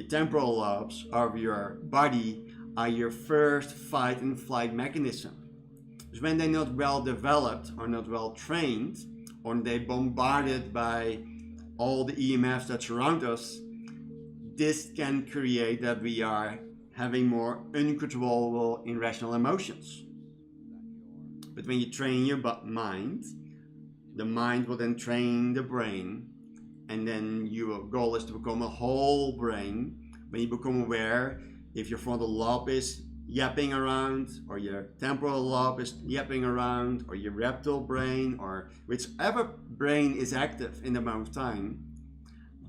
S3: temporal lobes of your body are your first fight and flight mechanism. So when they're not well developed or not well trained, or they're bombarded by all the EMFs that surround us, this can create that we are having more uncontrollable irrational emotions. But when you train your mind, the mind will then train the brain, and then your goal is to become a whole brain. When you become aware if your frontal lobe is yapping around, or your temporal lobe is yapping around, or your reptile brain, or whichever brain is active in the moment of time,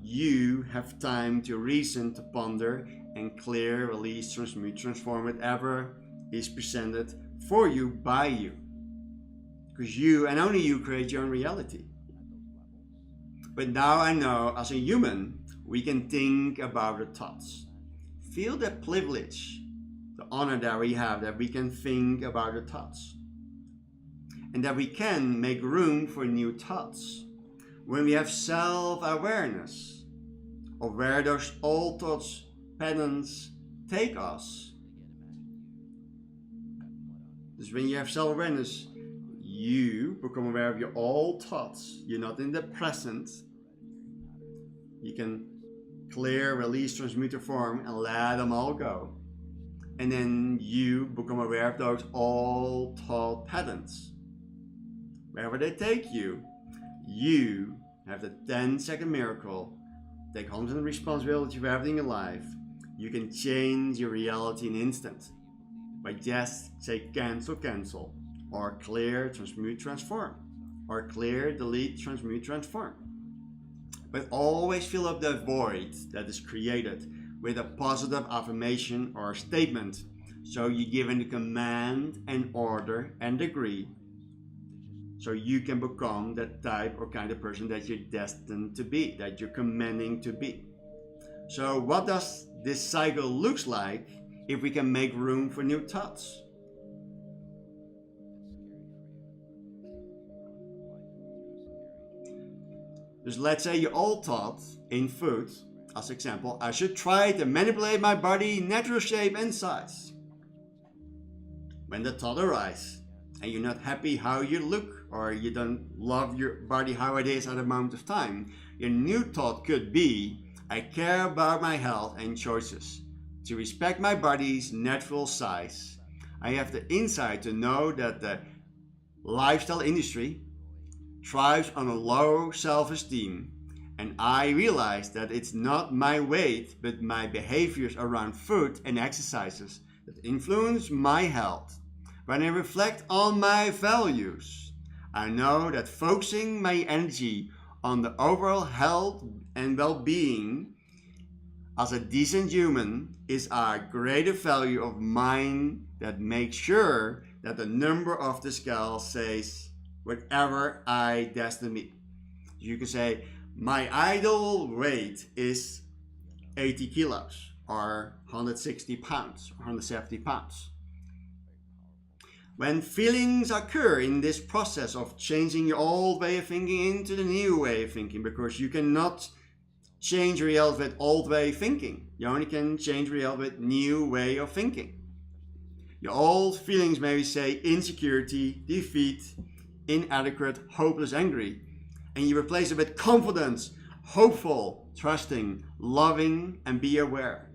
S3: you have time to reason, to ponder, and clear, release, transmute, transform whatever is presented for you by you. Because you and only you create your own reality. But now I know as a human, we can think about our thoughts. Feel the privilege, the honor that we have, that we can think about our thoughts. And that we can make room for new thoughts. When we have self-awareness of where those old thoughts, patterns take us. Dus when you have self-awareness, you become aware of your old thoughts. You're not in the present. You can clear, release, transmute, transform, and let them all go. And then you become aware of those old thought patterns. Wherever they take you, you have the 10-second miracle. Take 100% responsibility for everything in life. You can change your reality in an instant. By just say cancel, cancel. Or clear, transmute, transform. Or clear, delete, transmute, transform. But always fill up the void that is created with a positive affirmation or statement. So you give in the command and order and agree. So you can become that type or kind of person that you're destined to be, that you're commanding to be. So what does this cycle looks like if we can make room for new thoughts? Dus let's say your old thought in food, as example, I should try to manipulate my body natural shape and size. When the thought arises and you're not happy how you look, or you don't love your body how it is at a moment of time, your new thought could be, I care about my health and choices. To respect my body's natural size. I have the insight to know that the lifestyle industry thrives on a low self-esteem, and I realize that it's not my weight but my behaviors around food and exercises that influence my health. When I reflect on my values, I know that focusing my energy on the overall health and well-being as a decent human is a greater value of mine that makes sure that the number of the scale says whatever I destine me. You can say, my ideal weight is 80 kilos or 160 pounds or 170 pounds. When feelings occur in this process of changing your old way of thinking into the new way of thinking, because you cannot change reality with old way of thinking. You only can change reality with new way of thinking. Your old feelings maybe say insecurity, defeat, inadequate, hopeless, angry. And you replace it with confidence, hopeful, trusting, loving, and be aware.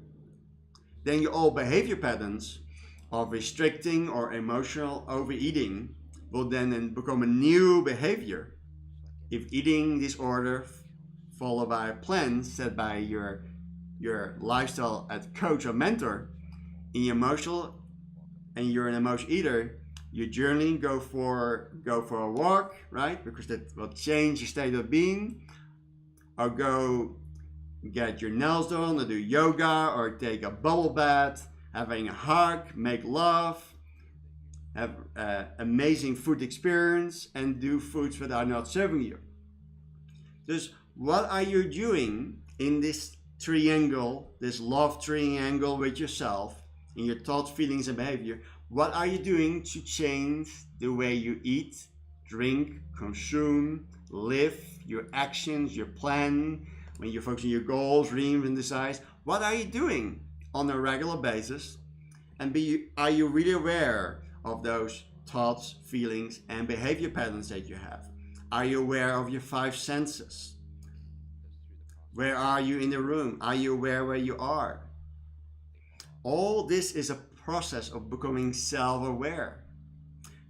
S3: Then your old behavior patterns of restricting or emotional overeating will then become a new behavior if eating disorder followed by a plan set by your lifestyle coach or mentor in your emotional, and you're an emotional eater, you journaling, go for a walk, right? Because that will change your state of being. Or go get your nails done, or do yoga, or take a bubble bath, having a hug, make love, have amazing food experience, and do foods that are not serving you. Dus what are you doing in this triangle, this love triangle with yourself, in your thoughts, feelings, and behavior? What are you doing to change the way you eat, drink, consume, live, your actions, your plan, when you focus on your goals, dreams, and desires? What are you doing on a regular basis? And are you really aware of those thoughts, feelings, and behavior patterns that you have? Are you aware of your 5 senses? Where are you in the room? Are you aware where you are? All this is a process of becoming self-aware.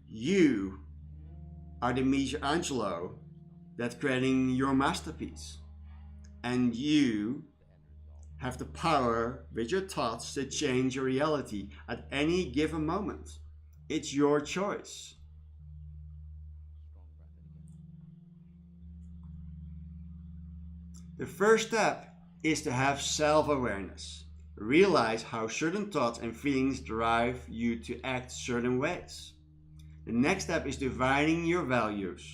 S3: You are the Michelangelo that's creating your masterpiece. And you have the power with your thoughts to change your reality at any given moment. It's your choice. The first step is to have self-awareness. Realize how certain thoughts and feelings drive you to act certain ways. The next step is defining your values.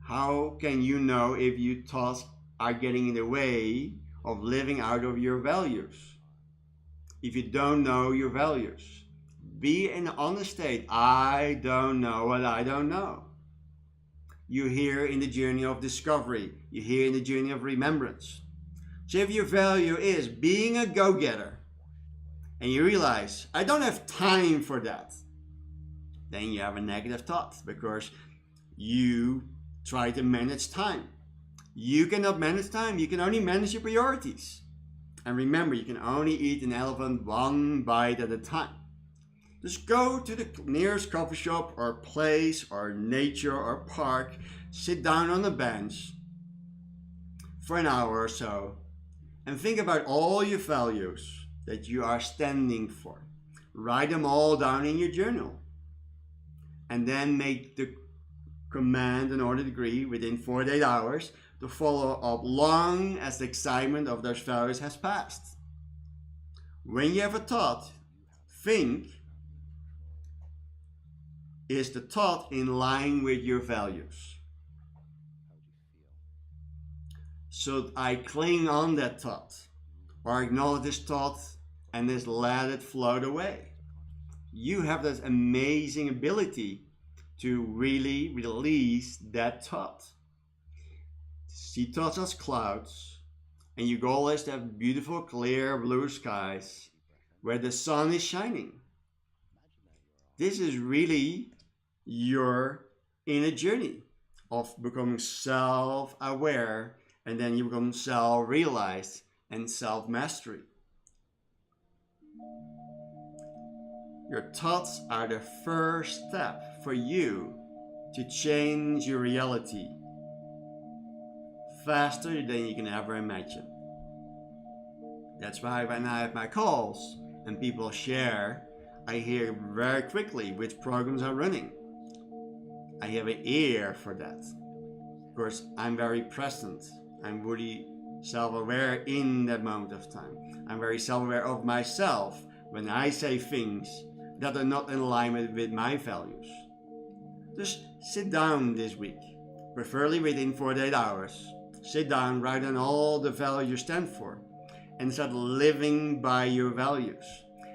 S3: How can you know if your thoughts are getting in the way of living out of your values? If you don't know your values, be in an honest state. I don't know what I don't know. You're here in the journey of discovery. You're here in the journey of remembrance. So if your value is being a go-getter, and you realize, I don't have time for that, then you have a negative thought, because you try to manage time. You cannot manage time. You can only manage your priorities. And remember, you can only eat an elephant one bite at a time. Just go to the nearest coffee shop or place or nature or park, sit down on a bench for an hour or so, and think about all your values that you are standing for. Write them all down in your journal. And then make the command and order degree within 48 hours to follow up long as the excitement of those values has passed. When you have a thought, think, is the thought in line with your values? So I cling on that thought, or acknowledge this thought and just let it float away. You have this amazing ability to really release that thought. See thoughts as clouds, and your goal is to have beautiful, clear blue skies where the sun is shining. This is really your inner journey of becoming self-aware, and then you become self-realized and self-mastery. Your thoughts are the first step for you to change your reality faster than you can ever imagine. That's why when I have my calls and people share, I hear very quickly which programs are running. I have an ear for that. Of course, I'm very present. I'm really self-aware in that moment of time. I'm very self-aware of myself when I say things that are not in alignment with my values. Just sit down this week, preferably within 48 hours. Sit down, write down all the values you stand for, and start living by your values.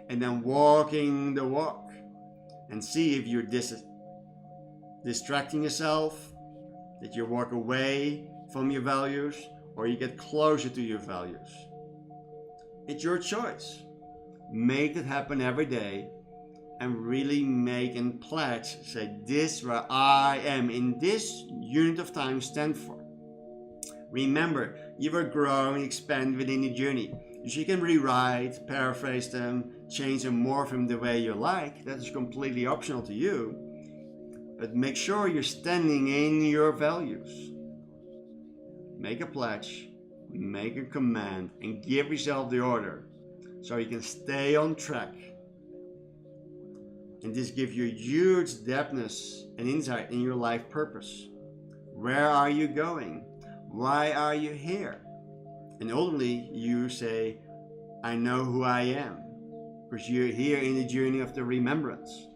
S3: And then walking the walk, and see if you're distracting yourself, that you walk away from your values, or you get closer to your values. It's your choice. Make it happen every day, and really make and pledge, say, this where I am in this unit of time stand for. Remember, you will grow and expand within the journey. So you can rewrite, paraphrase them, change them, morph them the way you like. That is completely optional to you. But make sure you're standing in your values. Make a pledge, make a command, and give yourself the order so you can stay on track. And this gives you huge depthness and insight in your life purpose. Where are you going? Why are you here? And ultimately, you say, I know who I am, because you're here in the journey of the remembrance.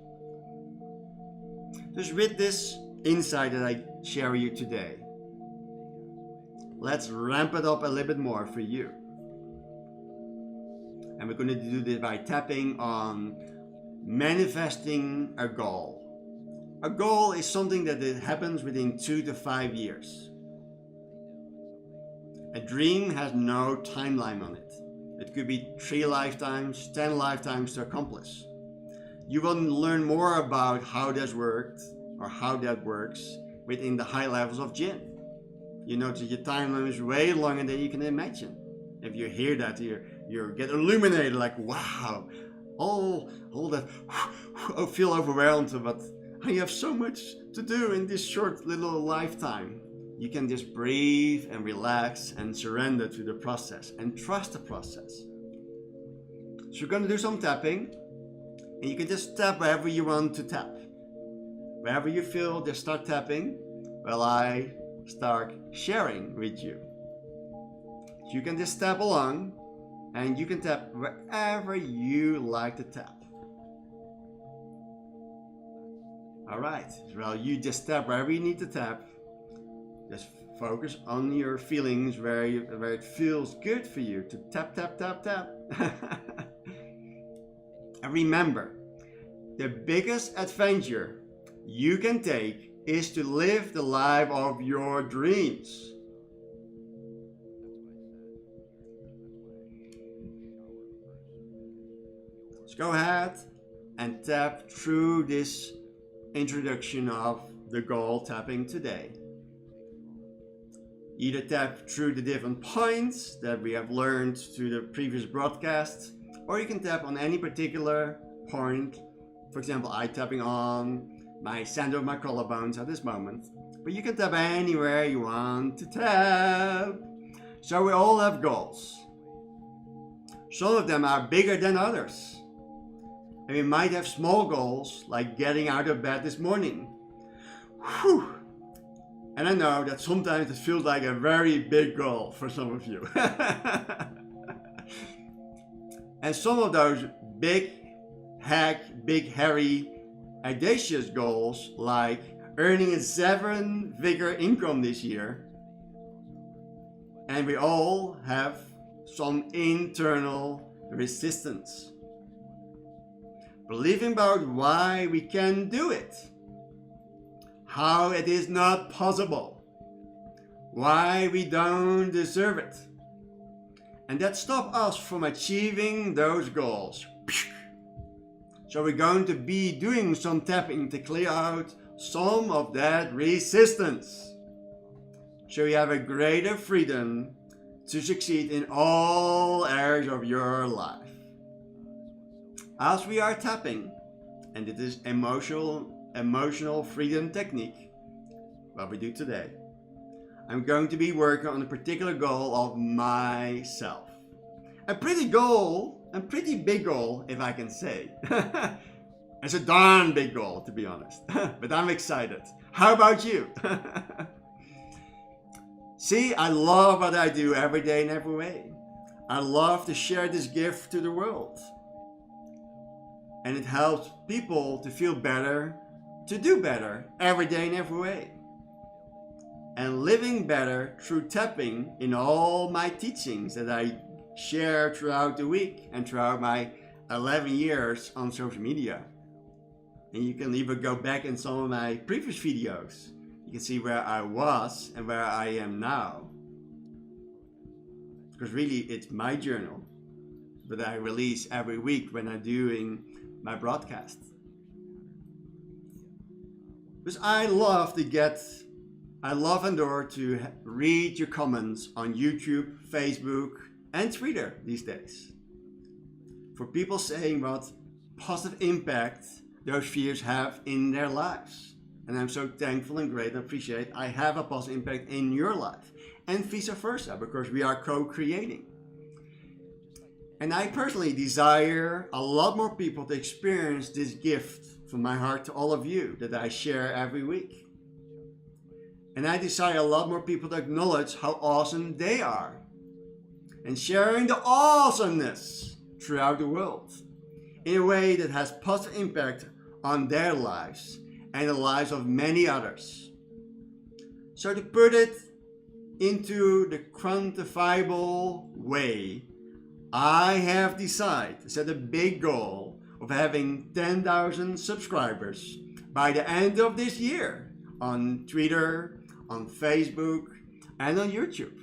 S3: Just with this insight that I share with you today, let's ramp it up a little bit more for you. And we're going to do this by tapping on manifesting a goal. A goal is something that happens within 2 to 5 years. A dream has no timeline on it. It could be 3 lifetimes, 10 lifetimes to accomplish. You will learn more about how that works within the high levels of Jinn. You notice your timeline is way longer than you can imagine. If you hear that, you get illuminated, like, wow, all that, I feel overwhelmed, but I have so much to do in this short little lifetime. You can just breathe and relax and surrender to the process and trust the process. So we're going to do some tapping, and you can just tap wherever you want to tap. Wherever you feel, just start tapping while I start sharing with you. So you can just tap along, and you can tap wherever you like to tap. All right, well, you just tap wherever you need to tap. Just focus on your feelings where it feels good for you to tap, tap, tap, tap. And remember, the biggest adventure you can take is to live the life of your dreams. Let's go ahead and tap through this introduction of the goal tapping today. Either tap through the different points that we have learned through the previous broadcast, or you can tap on any particular point. For example, I'm tapping on my center of my collarbones at this moment, but you can tap anywhere you want to tap. So we all have goals. Some of them are bigger than others. And we might have small goals, like getting out of bed this morning. Whew. And I know that sometimes it feels like a very big goal for some of you. And some of those big, hairy, audacious goals, like earning a 7-figure income this year. And we all have some internal resistance. Believing about why we can do it. How it is not possible, why we don't deserve it, and that stops us from achieving those goals. So we're going to be doing some tapping to clear out some of that resistance, so you have a greater freedom to succeed in all areas of your life. As we are tapping, and it is emotional freedom technique, what we do today, I'm going to be working on a particular goal of myself. A pretty big goal, if I can say. It's a darn big goal, to be honest. But I'm excited. How about you? See, I love what I do every day in every way. I love to share this gift to the world. And it helps people to feel better, to do better every day in every way. And living better through tapping in all my teachings that I share throughout the week and throughout my 11 years on social media. And you can even go back in some of my previous videos. You can see where I was and where I am now. Because really it's my journal that I release every week when I'm doing my broadcast. Because I love to read your comments on YouTube, Facebook, and Twitter these days. For people saying what positive impact those fears have in their lives. And I'm so thankful and great and appreciate I have a positive impact in your life. And vice versa, because we are co-creating. And I personally desire a lot more people to experience this gift from my heart to all of you that I share every week. And I desire a lot more people to acknowledge how awesome they are. and sharing the awesomeness throughout the world in a way that has positive impact on their lives and the lives of many others. So to put it into the quantifiable way, I have decided to set a big goal of having 10,000 subscribers by the end of this year on Twitter, on Facebook, and on YouTube.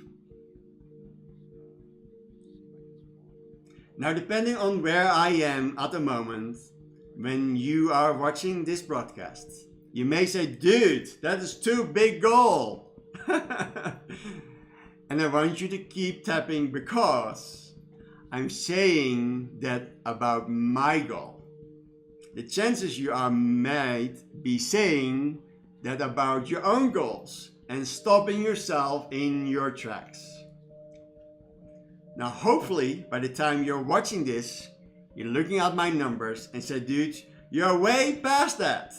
S3: Now, depending on where I am at the moment, when you are watching this broadcast, you may say, dude, that is too big goal. And I want you to keep tapping because I'm saying that about my goal. The chances you are might be saying that about your own goals and stopping yourself in your tracks. Now, hopefully, by the time you're watching this, you're looking at my numbers and say, dude, you're way past that.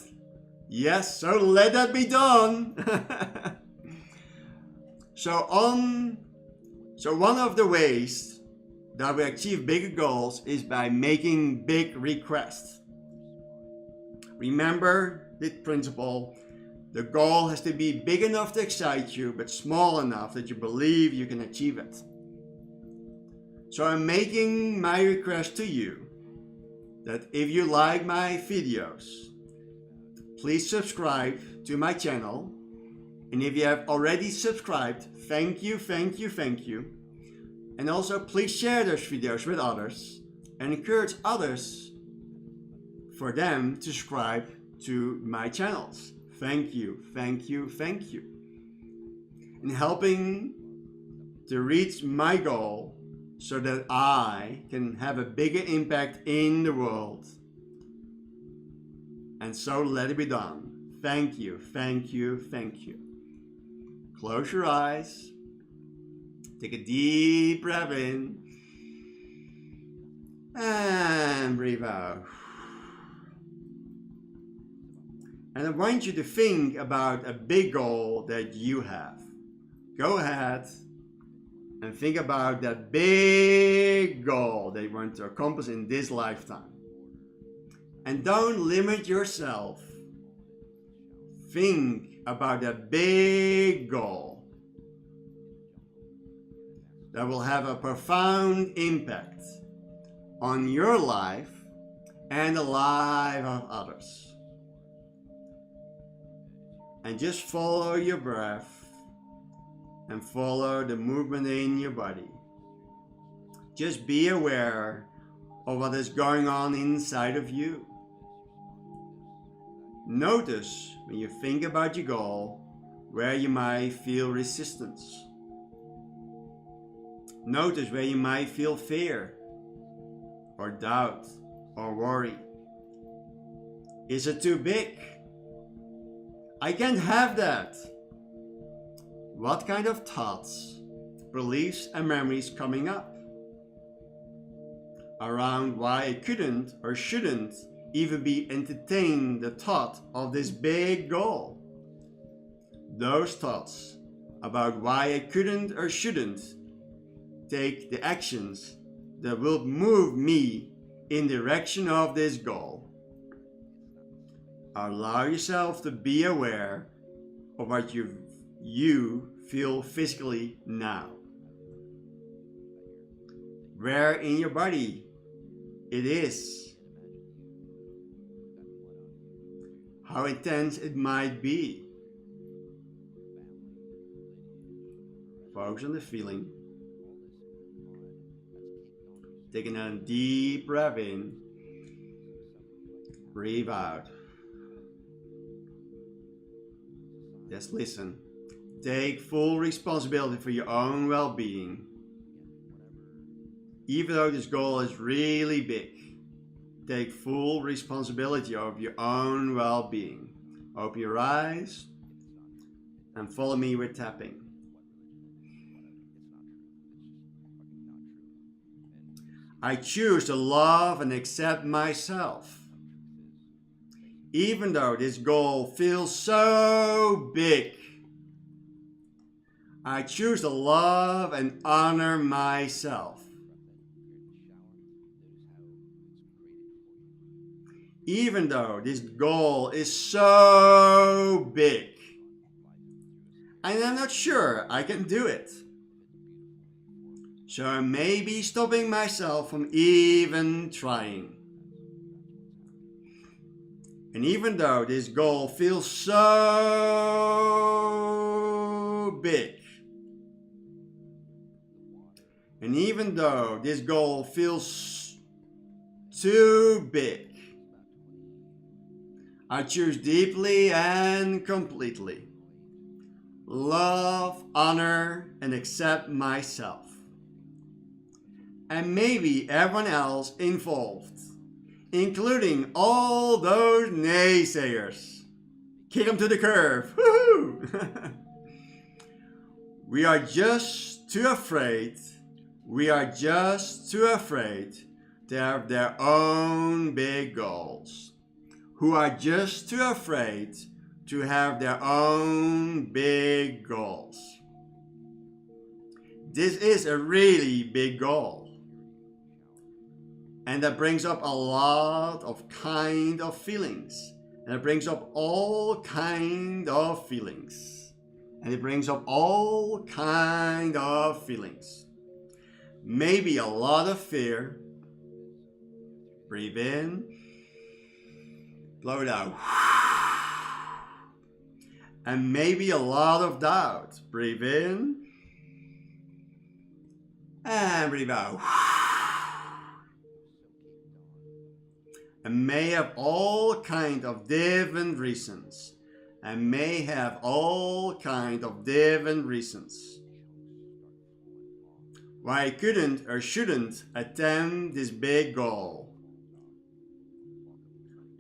S3: Yes, so let that be done. So one of the ways that we achieve bigger goals is by making big requests. Remember the principle. The goal has to be big enough to excite you, but small enough that you believe you can achieve it. So I'm making my request to you that if you like my videos, please subscribe to my channel. And if you have already subscribed, thank you. And also please share those videos with others and encourage others for them to subscribe to my channels. Thank you. In helping to reach my goal so that I can have a bigger impact in the world. And so let it be done. Thank you. Close your eyes. Take a deep breath in. And breathe out. And I want you to think about a big goal that you have. Go ahead and think about that big goal that you want to accomplish in this lifetime. And don't limit yourself. Think about that big goal that will have a profound impact on your life and the life of others. And just follow your breath and follow the movement in your body. Just be aware of what is going on inside of you. Notice when you think about your goal where you might feel resistance. Notice where you might feel fear or doubt or worry. Is it too big? I can't have that. What kind of thoughts, beliefs and memories coming up around why I couldn't or shouldn't even be entertaining the thought of this big goal? Those thoughts about why I couldn't or shouldn't take the actions that will move me in the direction of this goal. Allow yourself to be aware of what you feel physically now. Where in your body it is. How intense it might be. Focus on the feeling. Taking a deep breath in. Breathe out. Just listen. Take full responsibility for your own well-being. Even though this goal is really big, take full responsibility of your own well-being. Open your eyes and follow me with tapping. I choose to love and accept myself. Even though this goal feels so big, I choose to love and honor myself. Even though this goal is so big, and I'm not sure I can do it. So I may be stopping myself from even trying. And even though this goal feels so big, and even though this goal feels too big, I choose deeply and completely love, honor, and accept myself. And maybe everyone else involved, including all those naysayers. Kick them to the curb. Woohoo! We are just too afraid to have their own big goals. Who are just too afraid to have their own big goals. This is a really big goal. And that brings up a lot of kind of feelings. And it brings up all kind of feelings. Maybe a lot of fear. Breathe in. Blow it out. And maybe a lot of doubt. Breathe in. And breathe out. And may have all kind of different reasons. Why I couldn't or shouldn't attempt this big goal.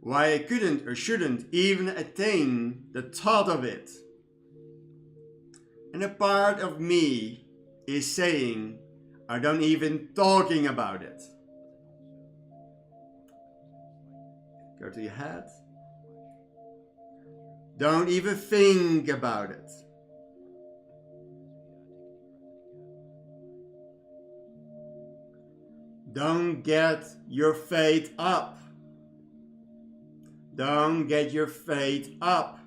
S3: Why I couldn't or shouldn't even attain the thought of it. And a part of me is saying, I don't even talking about it. Go to your head. Don't even think about it. Don't get your faith up. Don't get your faith up.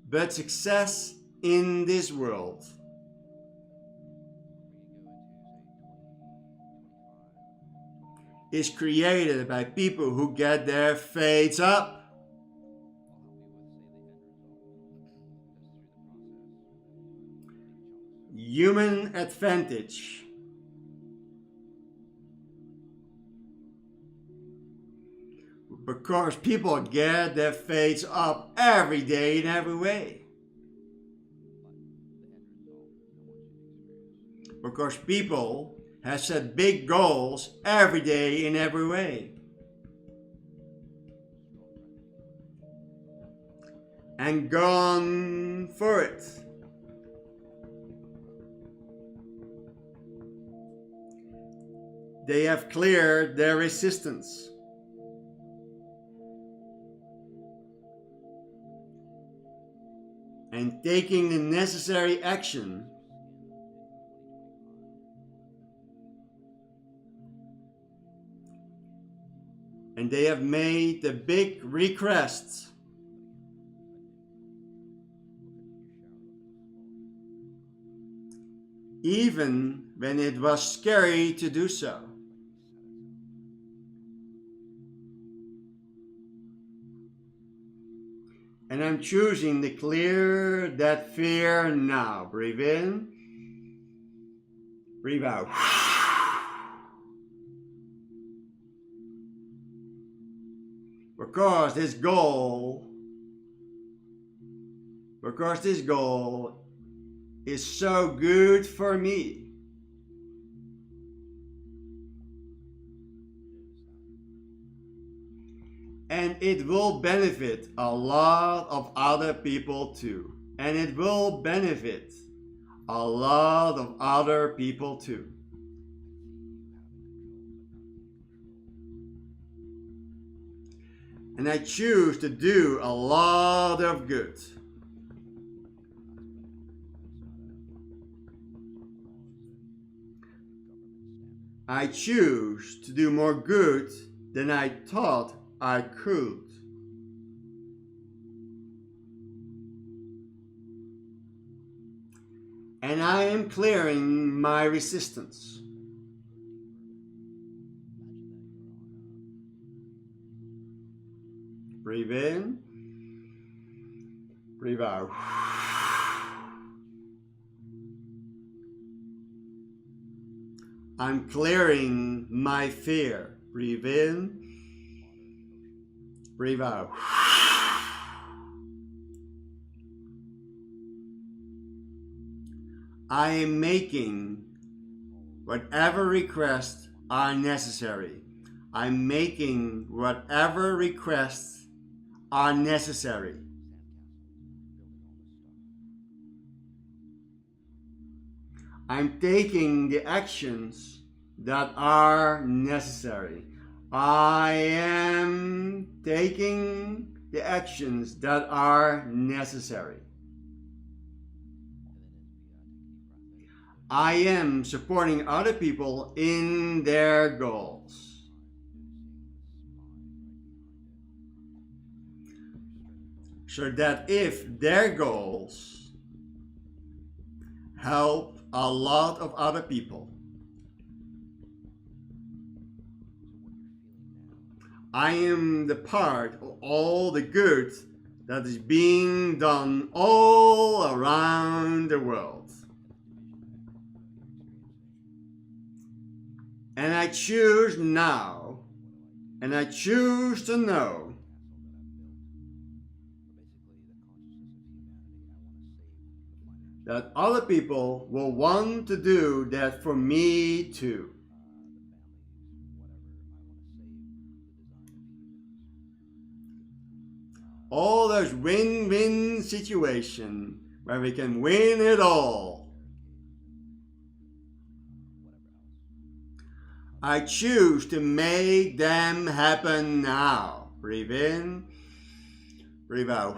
S3: But success in this world is created by people who get their faith up. Human advantage. Because people get their faith up every day in every way. Because people have set big goals every day in every way. And gone for it. They have cleared their resistance. And taking the necessary action and they have made the big requests. Even when it was scary to do so. And I'm choosing to clear that fear now. Breathe in. Breathe out. Because this goal is so good for me. And it will benefit a lot of other people too. And And I choose to do a lot of good. I choose to do more good than I thought I could. And I am clearing my resistance. Breathe in, breathe out. I'm clearing my fear. Breathe in, breathe out. I am making whatever requests are necessary. I'm making whatever requests are necessary. I'm taking the actions that are necessary. I am taking the actions that are necessary. I am supporting other people in their goals. So that if their goals help a lot of other people, I am the part of all the good that is being done all around the world. And I choose now, and I choose to know that other people will want to do that for me too. All those win-win situations where we can win it all. I choose to make them happen now. Breathe in, breathe out.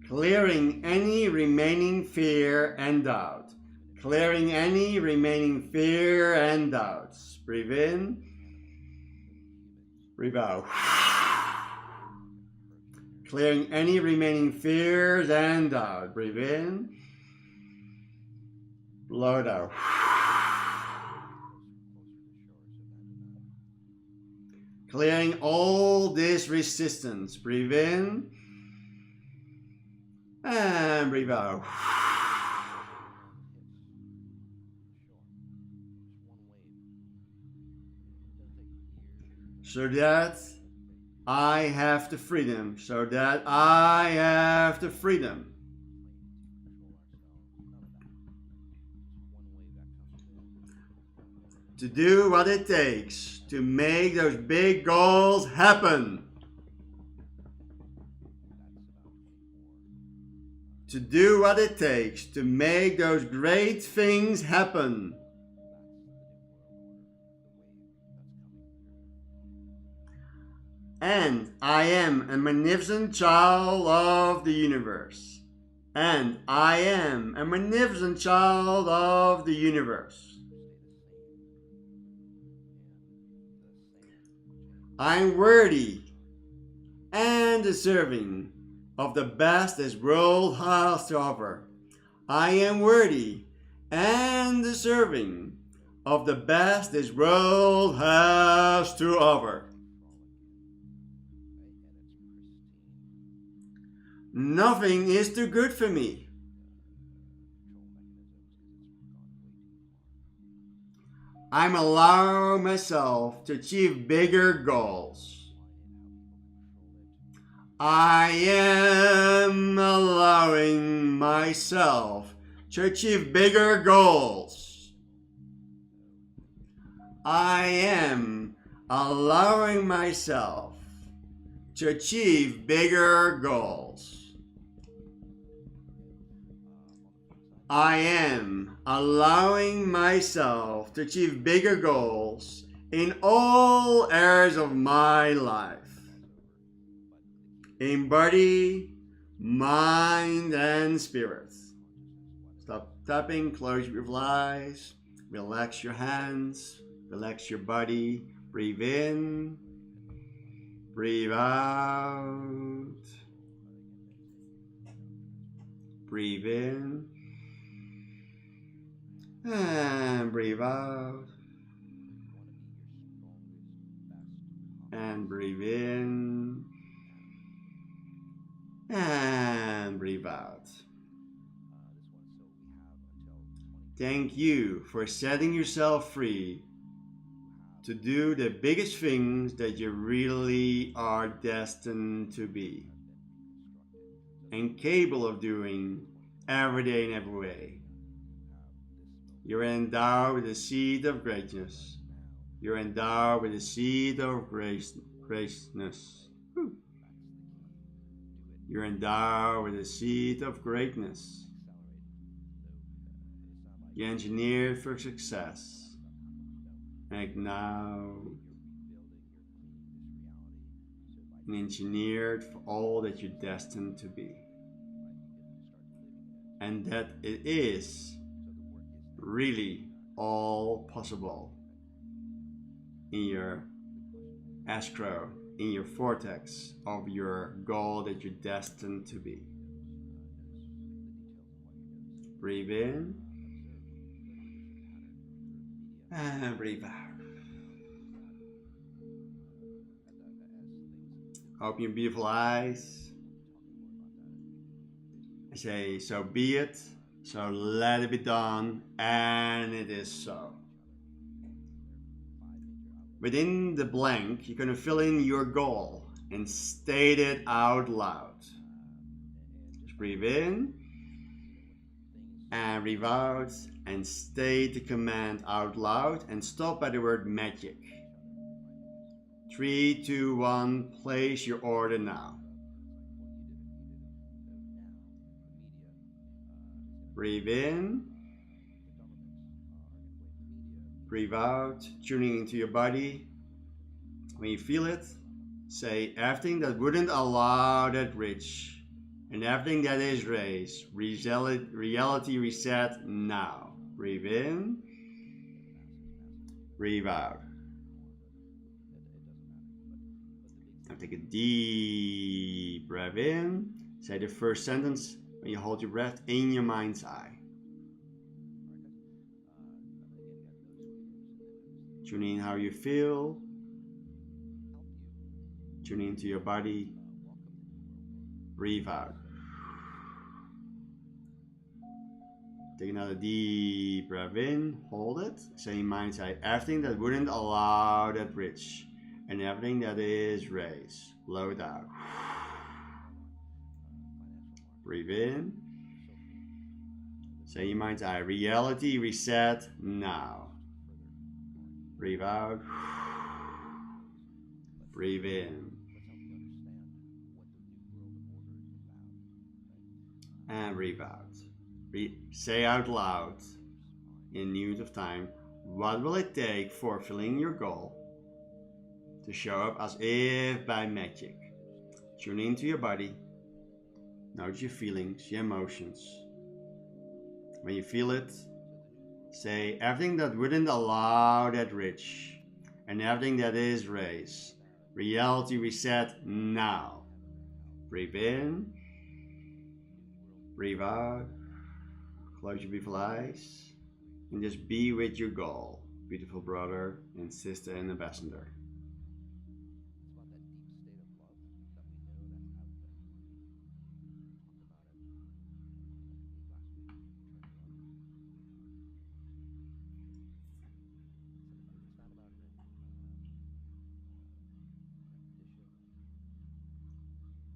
S3: Clearing any remaining fear and doubt. Clearing any remaining fear and doubts. Breathe in, breathe out. Clearing any remaining fears and doubt. Breathe in, blow it out. Clearing all this resistance. Breathe in and breathe out. So that I have the freedom. So that I have the freedom. To do what it takes to make those big goals happen. To do what it takes to make those great things happen. And I am a magnificent child of the universe. And I am a magnificent child of the universe. I'm worthy and deserving of the best this world has to offer. I am worthy and deserving of the best this world has to offer. Nothing is too good for me. I'm allowing myself to achieve bigger goals. I am allowing myself to achieve bigger goals. I am allowing myself to achieve bigger goals. I am allowing myself to achieve bigger goals in all areas of my life, in body, mind, and spirit. Stop tapping, close your eyes, relax your hands, relax your body, breathe in, breathe out, breathe in, and breathe out, and breathe in, and breathe out. Thank you for setting yourself free to do the biggest things that you really are destined to be and capable of doing every day in every way. You're endowed with the seed of greatness. You're endowed with the seed of greatness. You're endowed with the seed of greatness. You're engineered for success. And now, and engineered for all that you're destined to be. And that it is really all possible in your escrow, in your vortex of your goal that you're destined to be. Breathe in and breathe out. Open your beautiful eyes. I say, so be it, so let it be done, and it is so. Within the blank, you're going to fill in your goal and state it out loud. Just breathe in and breathe out and state the command out loud and stop by the word magic. 3, 2, 1, place your order now. Breathe in, breathe out, tuning into your body. When you feel it, say everything that wouldn't allow that rich and everything that is raised, reality reset now. Breathe in, breathe out. Now take a deep breath in. Say the first sentence when you hold your breath in your mind's eye. Tune in how you feel. Tune into your body. Breathe out. Take another deep breath in. Hold it. Say in mind's eye everything that wouldn't allow that bridge and everything that is raised. Blow it out. Breathe in. Say in your mind's eye reality reset now. Breathe out. Breathe in. And breathe out. Say out loud in unit of time, what will it take for fulfilling your goal to show up as if by magic? Tune into your body. Notice your feelings, your emotions. When you feel it, say everything that wouldn't allow that rich and everything that is raised. Reality reset now. Breathe in. Breathe out. Close your beautiful eyes. And just be with your goal, beautiful brother and sister and ambassador.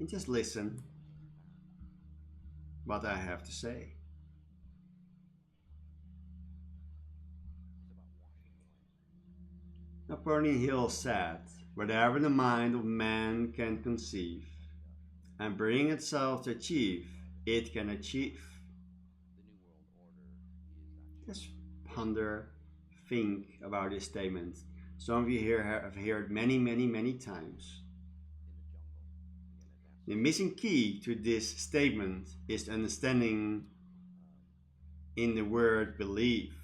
S3: And just listen what I have to say. Napoleon Hill said, whatever the mind of man can conceive and bring itself to achieve, it can achieve. Just ponder, think about this statement. Some of you here have heard many times. The missing key to this statement is the understanding in the word belief.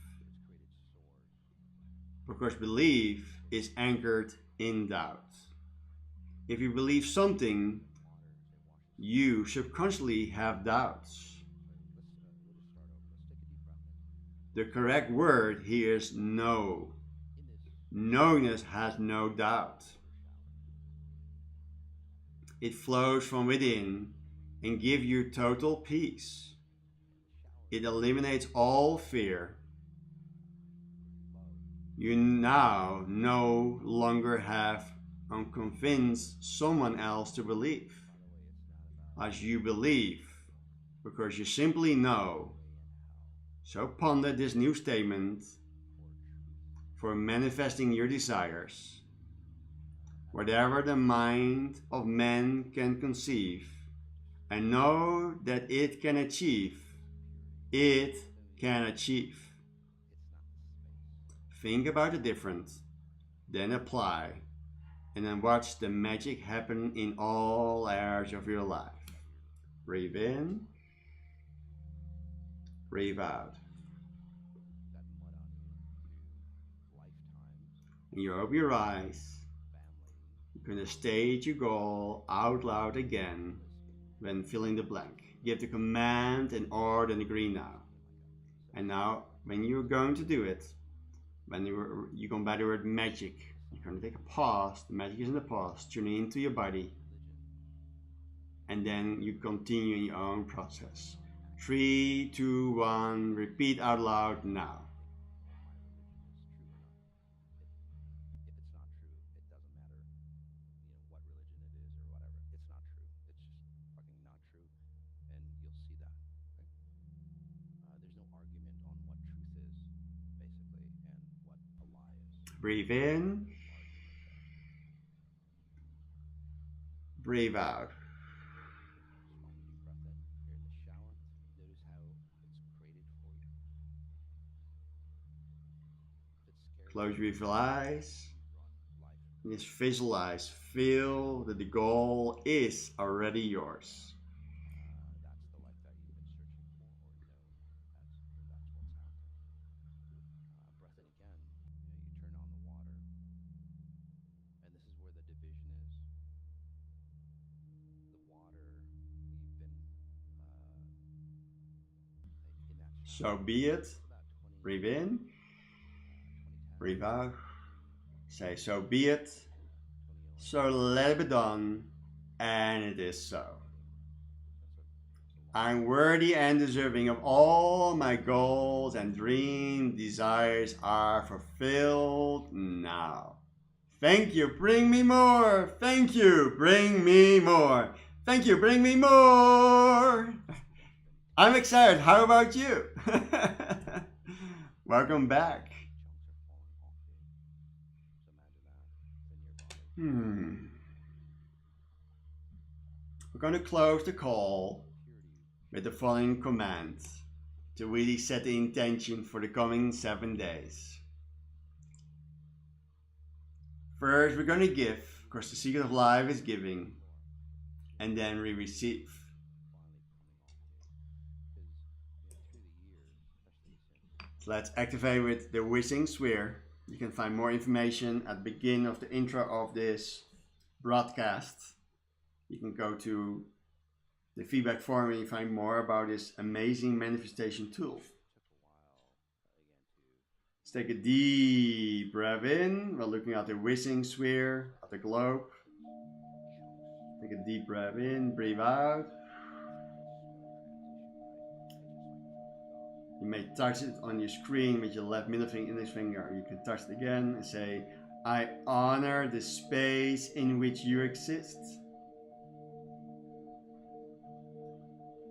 S3: Because belief is anchored in doubt. If you believe something, you subconsciously have doubts. The correct word here is know. Knowingness has no doubt. It flows from within and gives you total peace. It eliminates all fear. You now no longer have to convince someone else to believe as you believe, because you simply know. So ponder this new statement for manifesting your desires. Whatever the mind of man can conceive, and know that it can achieve, it can achieve. Think about the difference, then apply, and then watch the magic happen in all areas of your life. Breathe in, breathe out. And you open your eyes. You're going to state your goal out loud again when filling the blank. Give the command and order and agree now. And now, when you're going to do it, when you come by the word magic, you're going to take a pause. The magic is in the pause. Tune into your body. And then you continue in your own process. 3, 2, 1. Repeat out loud now. Breathe in. Breathe out. Close your beautiful eyes. And just visualize, feel that the goal is already yours. So be it. Breathe in. Breathe out. Say, so be it. So let it be done. And it is so. I'm worthy and deserving of all my goals and dream desires are fulfilled now. Thank you, bring me more. Thank you, bring me more. Thank you, bring me more. I'm excited. How about you? Welcome back. We're going to close the call with the following command to really set the intention for the coming 7 days. First, we're going to give, because the secret of life is giving, and then we receive. So let's activate with the wishing sphere. You can find more information at the beginning of the intro of this broadcast. You can go to the feedback forum and you find more about this amazing manifestation tool. Let's take a deep breath in. We're looking at the wishing sphere, at the globe. Take a deep breath in, breathe out. You may touch it on your screen with your left middle finger, index finger. You can touch it again and say, I honor the space in which you exist.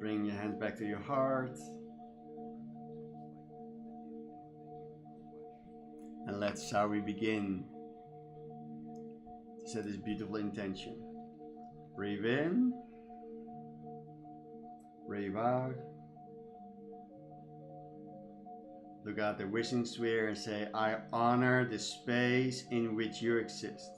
S3: Bring your hands back to your heart. And that's how we begin to set this beautiful intention. Breathe in. Breathe out. Look at the wishing sphere and say, I honor the space in which you exist.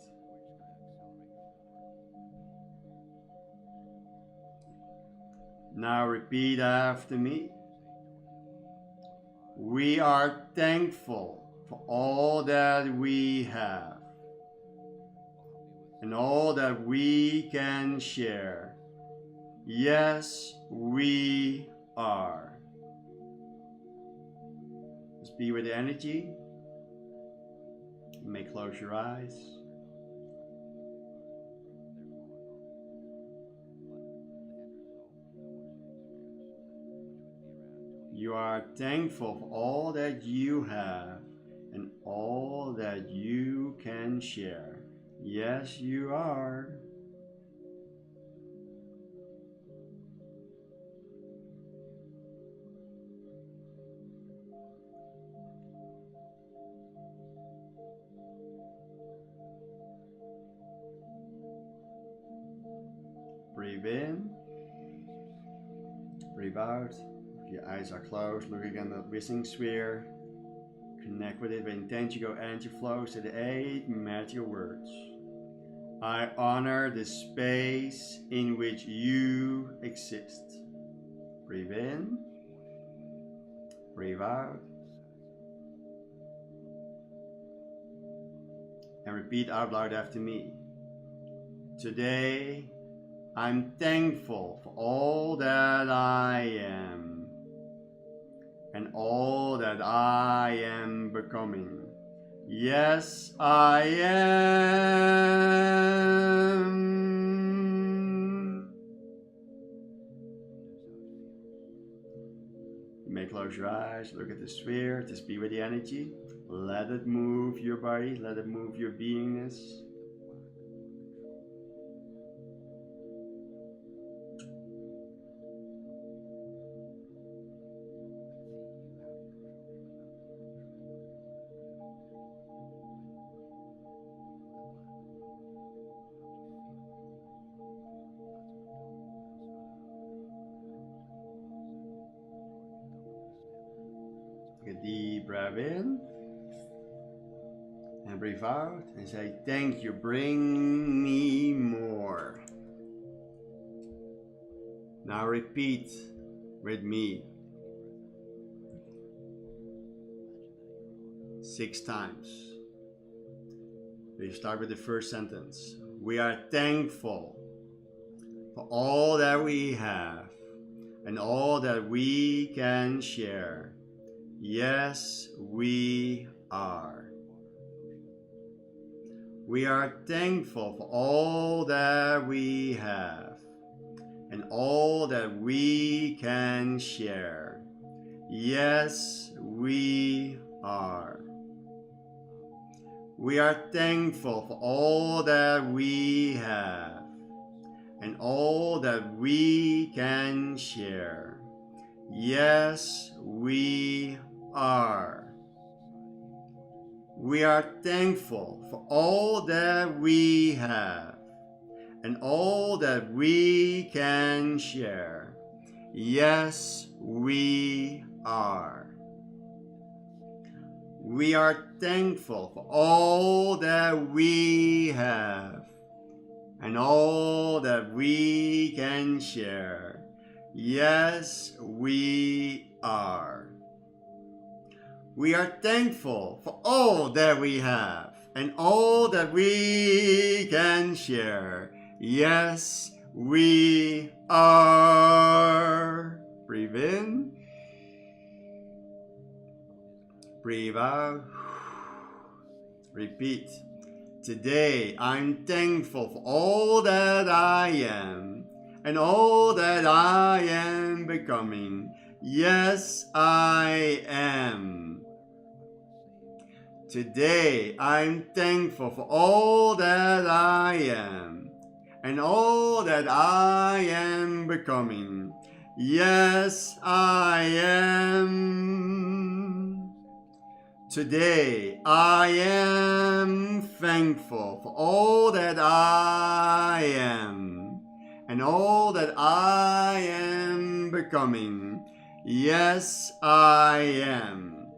S3: Now repeat after me. We are thankful for all that we have and all that we can share. Yes, we are. Just be with the energy. You may close your eyes. You are thankful for all that you have and all that you can share. Yes, you are. Breathe in, breathe out. If your eyes are closed, look again at the wishing sphere. Connect with it with intention, go energy flows to the 8 magical words. I honor the space in which you exist. Breathe in, breathe out, and repeat out loud after me. Today, I'm thankful for all that I am and all that I am becoming. Yes, I am. You may close your eyes, look at the sphere, just be with the energy. Let it move your body, let it move your beingness. Take a deep breath in and breathe out and say, thank you, bring me more. Now repeat with me 6 times. We start with the first sentence. We are thankful for all that we have and all that we can share. Yes, we are. We are thankful for all that we have and all that we can share. Yes, we are. We are thankful for all that we have and all that we can share. Yes, we are. We are thankful for all that we have and all that we can share. Yes, we are. We are thankful for all that we have and all that we can share. Yes, we are. We are thankful for all that we have and all that we can share. Yes, we are. Breathe in. Breathe out. Repeat. Today, I'm thankful for all that I am and all that I am becoming. Yes, I am. Today, I'm thankful for all that I am and all that I am becoming. Yes, I am. Today, I am thankful for all that I am and all that I am becoming. Yes, I am.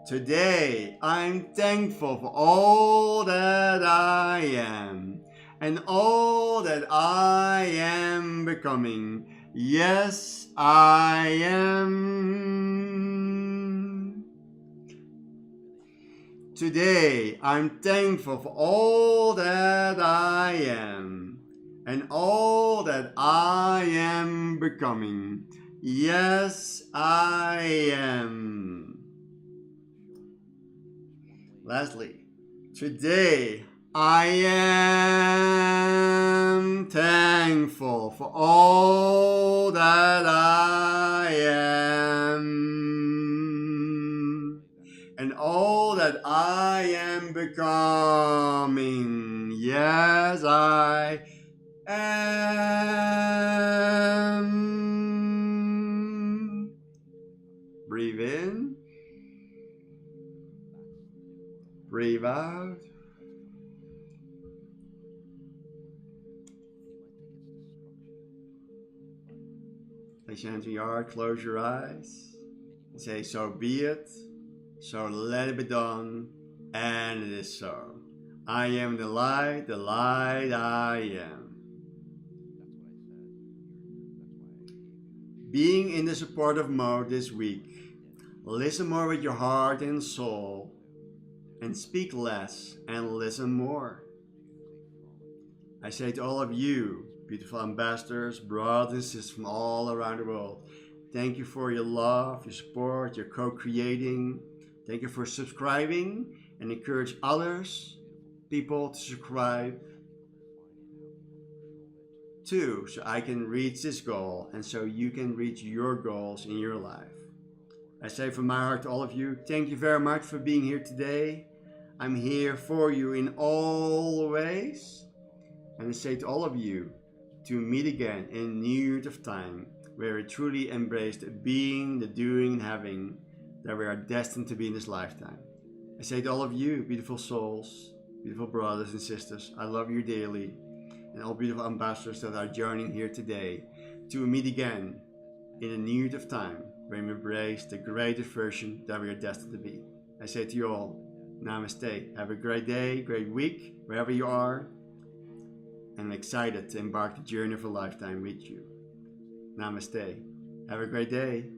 S3: Today, I'm thankful for all that I am and all that I am becoming. Yes, I am. Today, I'm thankful for all that I am and all that I am becoming. Yes, I am. Lastly, today I am thankful for all that I am and all that I am becoming. Yes, I am. Breathe in, breathe out. Place your hands in your heart, close your eyes, and say, so be it, so let it be done, and it is so. I am the light I am. Being in the supportive mode this week, listen more with your heart and soul, and speak less and listen more. I say to all of you, beautiful ambassadors, brothers and sisters from all around the world, thank you for your love, your support, your co-creating. Thank you for subscribing and encourage others, people to subscribe too, so I can reach this goal and so you can reach your goals in your life. I say from my heart to all of you, thank you very much for being here today. I'm here for you in all ways. And I say to all of you, to meet again in a new unit of time, where we truly embrace the being, the doing, and having that we are destined to be in this lifetime. I say to all of you, beautiful souls, beautiful brothers and sisters, I love you dearly, and all beautiful ambassadors that are joining here today, to meet again in a new unit of time, where we embrace the greatest version that we are destined to be. I say to you all, Namaste. Have a great day, great week, wherever you are. And I'm excited to embark the journey of a lifetime with you. Namaste. Have a great day.